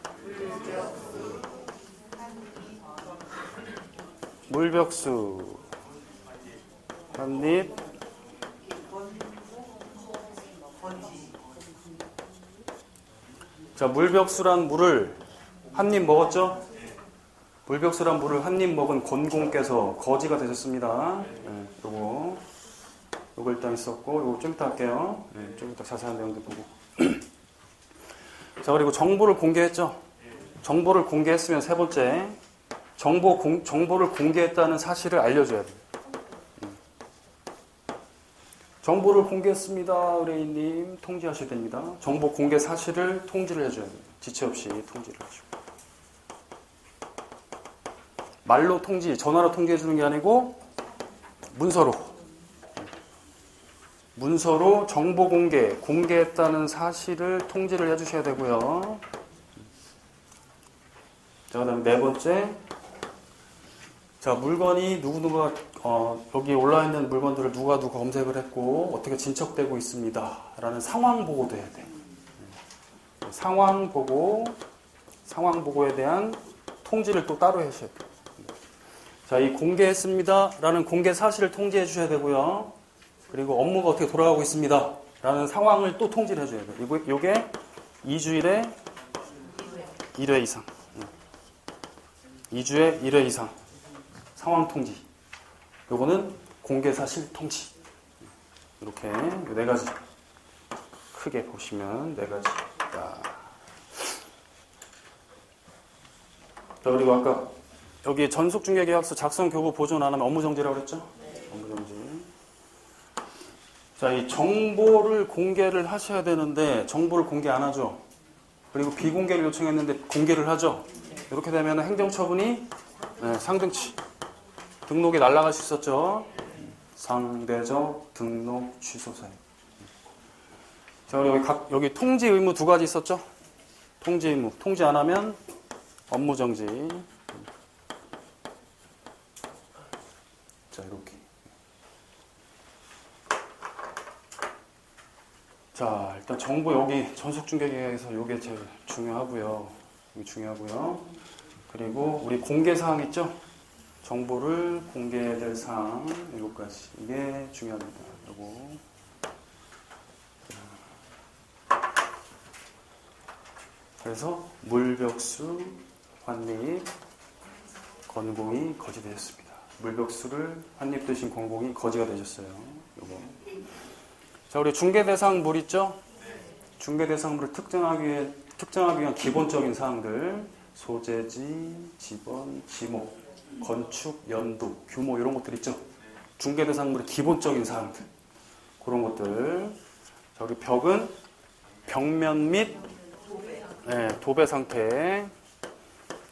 물벽수, 한입, 자, 물벽수란 물을 한 입 먹었죠? 물벽수란 물을 한 입 먹은 권공께서 거지가 되셨습니다. 네, 요거 일단 있었고, 요거 좀 이따 할게요. 네, 좀 이따 자세한 내용들 보고. 자, 그리고 정보를 공개했죠? 정보를 공개했으면 세 번째, 정보를 공개했다는 사실을 알려줘야 돼요. 정보를 공개했습니다. 의뢰인님 통지하셔야 됩니다. 정보 공개 사실을 통지를 해줘야 돼요. 지체 없이 통지를 해주고. 말로 통지, 전화로 통지해주는 게 아니고 문서로 정보 공개했다는 사실을 통지를 해주셔야 되고요. 자, 그 다음에 네 번째, 자, 물건이 누구누가 여기 올라있는 물건들을 누가 검색을 했고 어떻게 진척되고 있습니다 라는 상황 보고도 해야 돼. 상황 보고에 대한 통지를 또 따로 하셔야 돼. 자, 이 공개했습니다 라는 공개 사실을 통지해 주셔야 되고요. 그리고 업무가 어떻게 돌아가고 있습니다 라는 상황을 또 통지를 해줘야 돼. 이게 2주일에 1회 이상. 2주에 1회 이상. 상황 통지. 요거는 공개사실 통지. 이렇게 4가지. 크게 보시면 4가지. 자, 그리고 아까 여기 전속중개계약서 작성 교부 보존 안 하면 업무정지라고 그랬죠? 업무정지. 자, 이 정보를 공개를 하셔야 되는데 정보를 공개 안 하죠. 그리고 비공개를 요청했는데 공개를 하죠. 이렇게 되면 행정처분이 상등치. 등록이 날아갈 수 있었죠. 상대적 등록 취소 사유. 자, 여기 통지 의무 2가지 있었죠. 통지 의무. 통지 안 하면 업무정지. 자, 이렇게. 자, 일단 정보 여기 전속중개계약에서 이게 제일 중요하고요. 그리고 우리 공개사항 있죠. 정보를 공개될 사항 7가지. 이게 중요합니다. 요거. 그래서 물벽수, 환입, 건공이 거지 되셨습니다. 물벽수를 환입 드신 건공이 거지가 되셨어요. 요거. 자, 우리 중개대상 물 있죠? 중개대상물을 특정하기 위한 기본적인 사항들. 소재지, 지번, 지목, 건축, 연도, 규모 이런 것들 있죠. 중개대상물의 기본적인 사항들. 그런 것들. 저기 벽은 벽면 및 도배 상태.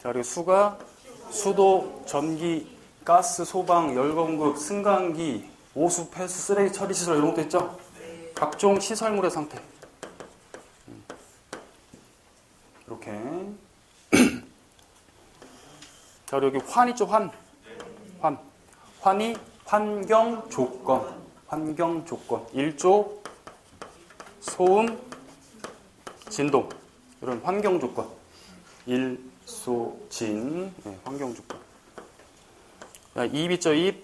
자, 그리고 수가 수도, 전기, 가스, 소방, 열공급, 승강기, 오수, 폐수, 쓰레기 처리 시설 이런 것도 있죠. 각종 시설물의 상태. 이렇게. 자, 여기 환 있죠, 환이 환경 조건. 1조 소음, 진동. 이런 환경 조건. 일소진. 환경 조건. 자, 입 있죠, 입이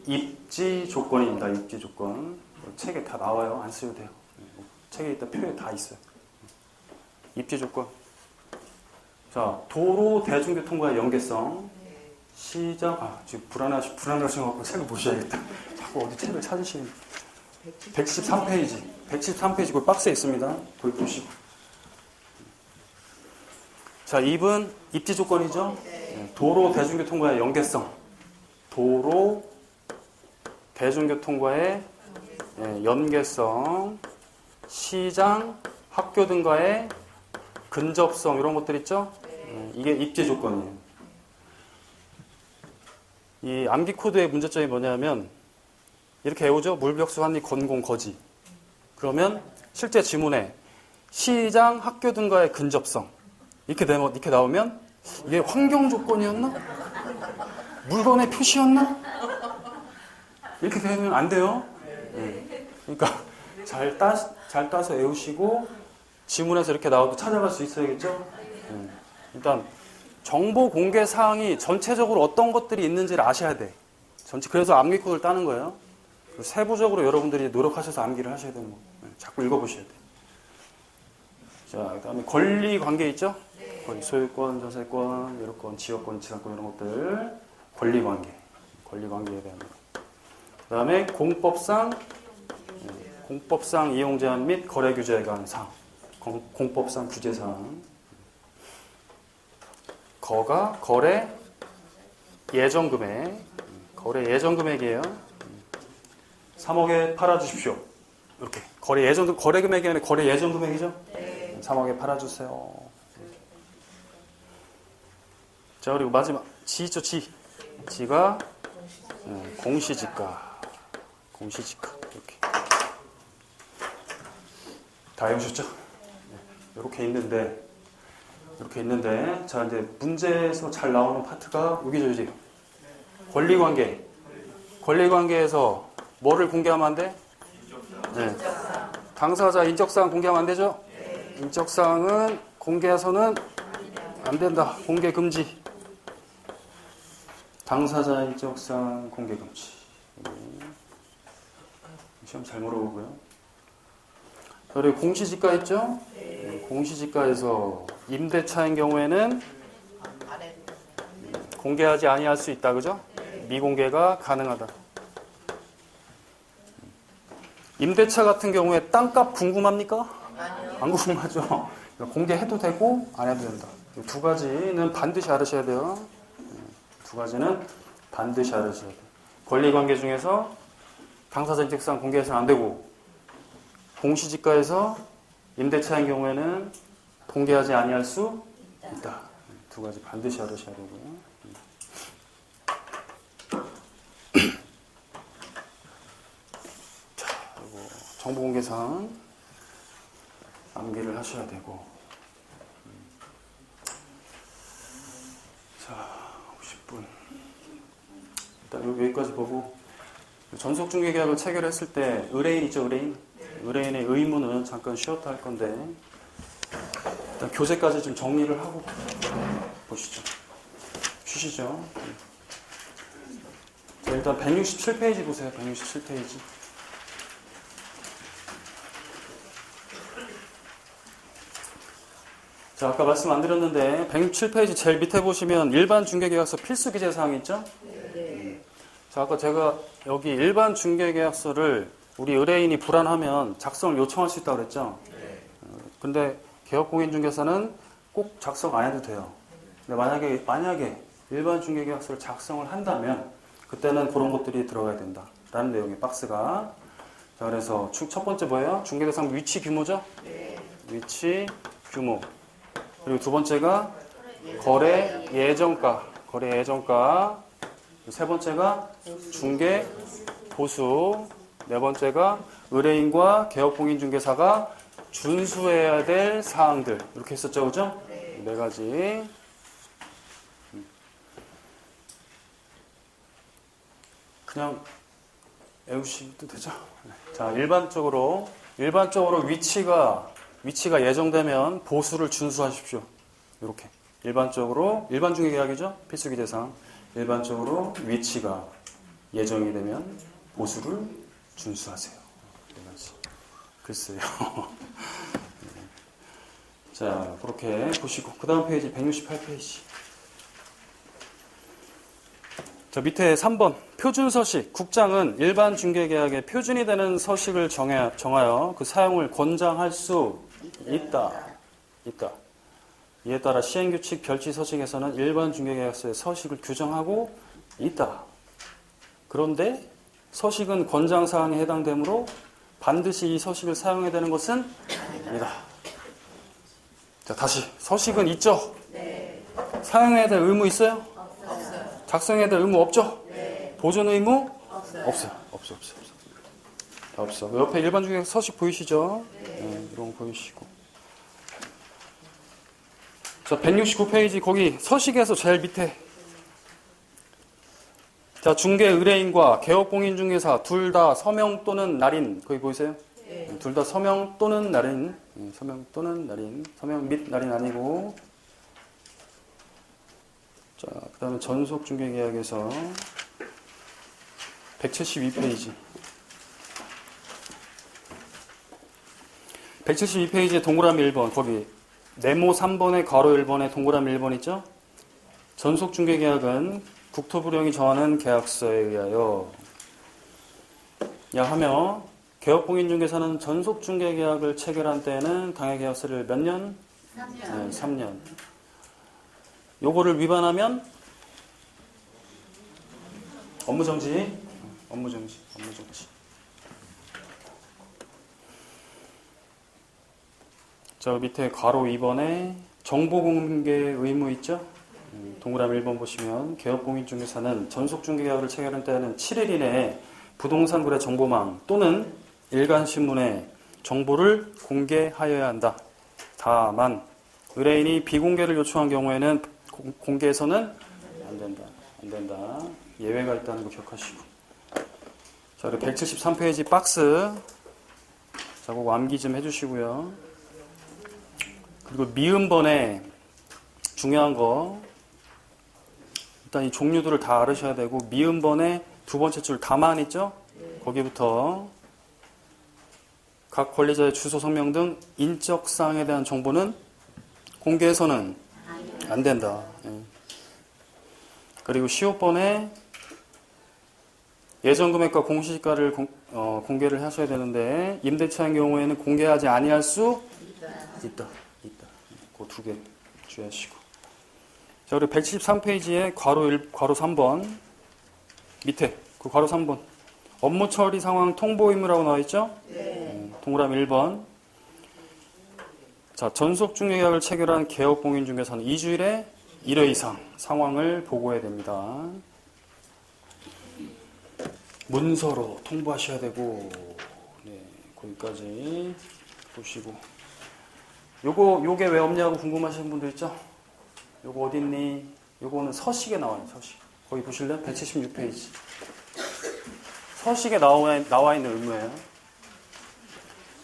입지 조건입니다. 입지 조건. 책에 다 나와요. 안 쓰셔도 돼요. 책에 있다 표에 다 있어요. 입지 조건. 자, 도로 대중교통과의 연계성. 지금 불안하셔서 책을 보셔야겠다. 자꾸 어디 책을 찾으시는. 113페이지. 113페이지 그 박스에 있습니다. 거기 보시고. 자, 입은 입지 조건이죠. 도로 대중교통과의 연계성. 도로 대중교통과의 연계성, 시장, 학교 등과의 근접성 이런 것들 있죠? 이게 입지 조건이에요. 이 암기 코드의 문제점이 뭐냐면 이렇게 외우죠? 물벽수, 환리, 건공, 거지. 그러면 실제 지문에 시장, 학교 등과의 근접성 이렇게 나오면 이게 환경 조건이었나? 물건의 표시였나? 이렇게 되면 안 돼요. 그러니까 잘 따서 외우시고 지문에서 이렇게 나와도 찾아갈 수 있어야겠죠. 일단 정보 공개 사항이 전체적으로 어떤 것들이 있는지를 아셔야 돼. 그래서 암기 코드를 따는 거예요. 세부적으로 여러분들이 노력하셔서 암기를 하셔야 되는 거. 자꾸 읽어보셔야 돼. 자, 그다음에 권리 관계 있죠? 소유권, 저세권, 예로권, 지역권, 지상권 이런 것들 권리 관계에 대한 거. 그다음에 공법상 이용 제한 및 거래 규제에 관한 사항. 공법상 규제 사항. 거가 거래 예정 금액. 거래 예정 금액이에요. 3억에 팔아 주십시오. 이렇게. 거래 금액이 아니라 거래 예정 금액이죠? 3억에 팔아 주세요. 자, 그리고 마지막 지 있죠, 지. 지가 공시지가 이렇게 다 해보셨죠? 이렇게 있는데 자, 이제 문제에서 잘 나오는 파트가 여기죠. 권리관계에서 뭐를 공개하면 안 돼? 당사자 인적사항 공개하면 안 되죠? 인적사항은 공개해서는 안 된다. 공개 금지. 당사자 인적사항 공개 금지. 시험 잘 물어보고요. 그리고 공시지가 있죠? 공시지가에서 임대차인 경우에는 공개하지 아니할 수 있다. 그죠? 미공개가 가능하다. 임대차 같은 경우에 땅값 궁금합니까? 안 궁금하죠? 공개해도 되고 안 해도 된다. 두 가지는 반드시 알으셔야 돼요. 권리관계 중에서 당사자 인적사항 공개해서는 안 되고 공시지가에서 임대차인 경우에는 공개하지 아니할 수 있다. 두 가지 반드시 알으셔야 되고요. 자, 그리고 정보공개사항 암기를 하셔야 되고. 자, 50분. 일단 여기까지 보고 전속중개계약을 체결했을 때 의뢰인 있죠, 의뢰인의 의무는 잠깐 쉬었다 할 건데 일단 교재까지 좀 정리를 하고 보시죠. 쉬시죠. 자, 일단 167페이지 보세요. 167페이지. 자, 아까 말씀 안 드렸는데 167페이지 제일 밑에 보시면 일반 중개계약서 필수 기재 사항이 있죠? 자, 아까 제가 여기 일반 중개계약서를 우리 의뢰인이 불안하면 작성을 요청할 수 있다고 그랬죠? 근데 개업공인중개사는 꼭 작성 안 해도 돼요. 근데 만약에 일반 중개계약서를 작성을 한다면 그때는 그런 것들이 들어가야 된다라는 내용의 박스가. 자, 그래서 첫 번째 뭐예요? 중개대상 위치 규모죠? 위치 규모. 그리고 두 번째가 거래 예정가. 세 번째가 중개 보수. 네 번째가 의뢰인과 개업공인중개사가 준수해야 될 사항들. 이렇게 했었죠, 그죠? 네 가지. 그냥 외우시도 되죠? 자, 일반적으로 위치가 예정되면 보수를 준수하십시오. 이렇게. 일반 중개계약이죠? 필수기재사항. 일반적으로 위치가 예정이 되면 보수를 준수하세요. 글쎄요. 자, 그렇게 보시고 그 다음 페이지 168페이지. 자, 밑에 3번 표준서식. 국장은 일반 중개계약의 표준이 되는 서식을 정하여 그 사용을 권장할 수 있다. 이에 따라 시행규칙 별지서식에서는 일반 중개계약서의 서식을 규정하고 있다. 그런데 서식은 권장사항에 해당되므로 반드시 이 서식을 사용해야 되는 것은 아니다. 자, 다시. 서식은 있죠? 사용해야 될 의무 있어요? 작성해야 될 의무 없죠? 보존 의무? 없어요. 없어. 옆에 일반 중에 서식 보이시죠? 네, 이런 거 보이시고. 자, 169페이지 거기 서식에서 제일 밑에. 자, 중개 의뢰인과 개업공인중개사 둘 다 서명 또는 날인. 거기 보이세요? 둘 다 서명 또는 날인. 서명 또는 날인. 서명 및 날인 아니고. 자, 그 다음에 전속중개계약에서 172페이지. 172페이지에 동그라미 1번, 거기 네모 3번에 괄호 1번에 동그라미 1번 있죠? 전속중개계약은 국토부령이 정하는 계약서에 의하여 하며 개업공인중개사는 전속중개계약을 체결한 때에는 당해계약서를 몇 년? 3년. 3년. 요거를 위반하면 업무정지. 자, 밑에 괄호 2번에 정보공개 의무 있죠? 동그라미 1번 보시면 개업공인중개사는 전속중개계약을 체결한 때에는 7일 이내에 부동산 거래 정보망 또는 일간신문에 정보를 공개하여야 한다. 다만 의뢰인이 비공개를 요청한 경우에는 공개해서는 안 된다. 예외가 있다는 거 기억하시고. 자, 그리고 173페이지 박스. 자, 그거 암기 좀 해주시고요. 그리고 미음번에 중요한 거. 일단 이 종류들을 다 알으셔야 되고, 미음번에 두 번째 줄 다만 있죠? 거기부터 각 권리자의 주소, 성명 등 인적사항에 대한 정보는 공개해서는 안 된다. 그리고 15번에 예정금액과 공시지가를 공개를 하셔야 되는데 임대차인 경우에는 공개하지 아니할 수 있다. 그 두 개 주의하시고. 자, 그리고 173페이지에 괄호 3번 밑에 그 괄호 3번 업무 처리 상황 통보 의무라고 나와 있죠? 동그라미 1번. 자, 전속중개계약을 체결한 개업공인중개사는 2주일에 1회 이상 상황을 보고해야 됩니다. 문서로 통보하셔야 되고, 네, 거기까지 보시고. 요게 왜 없냐고 궁금하시는 분들 있죠? 요거 어디 있니? 요거는 서식에 나와요, 서식. 거기 보실래요? 176페이지. 서식에 나와 있는 의무예요.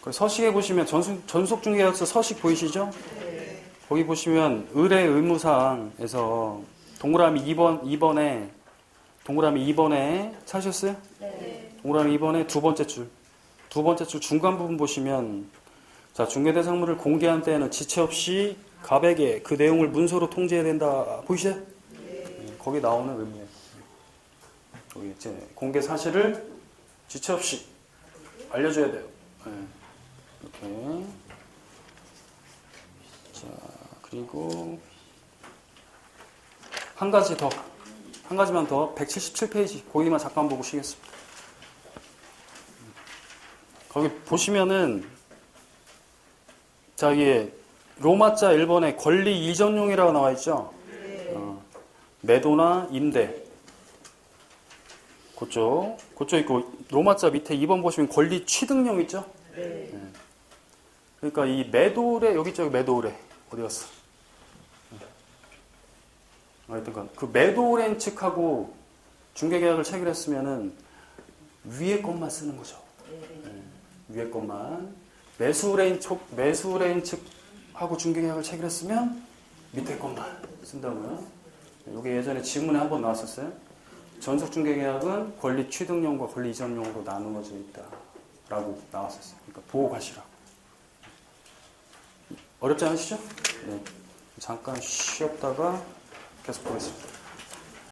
그 서식에 보시면 전속중개계약서 서식 보이시죠? 거기 보시면 의뢰 의무사항에서 동그라미 2번에 찾으셨어요? 동그라미 2번에 두 번째 줄 중간 부분 보시면, 자, 중개대상물을 공개한 때에는 지체 없이 갑에게 그 내용을 문서로 통지해야 된다. 보이시죠? 거기 나오는 의무예요. 여기 이제 공개 사실을 지체 없이 알려줘야 돼요. 이렇게. 자, 그리고 한 가지만 더 177페이지 거기만 잠깐 보고 쉬겠습니다. 거기 보시면은, 자, 이게 로마자 1번에 권리 이전용이라고 나와 있죠? 매도나 임대. 그쪽 있고, 로마자 밑에 2번 보시면 권리 취득용 있죠? 그러니까 이 매도의뢰, 여기 있죠? 매도의뢰. 어디 갔어? 하여튼간 그 매도의뢰인 측하고 중개계약을 체결했으면은 위에 것만 쓰는 거죠. 위에 것만. 매수의뢰인 측하고 중개계약을 체결했으면 밑에 것만 쓴다고요. 이게 예전에 지문에 한번 나왔었어요. 전속중개계약은 권리 취득용과 권리 이전용으로 나누어져 있다라고 나왔었어요. 그러니까 보고 가시라고. 어렵지 않으시죠? 네. 잠깐 쉬었다가 계속 보겠습니다.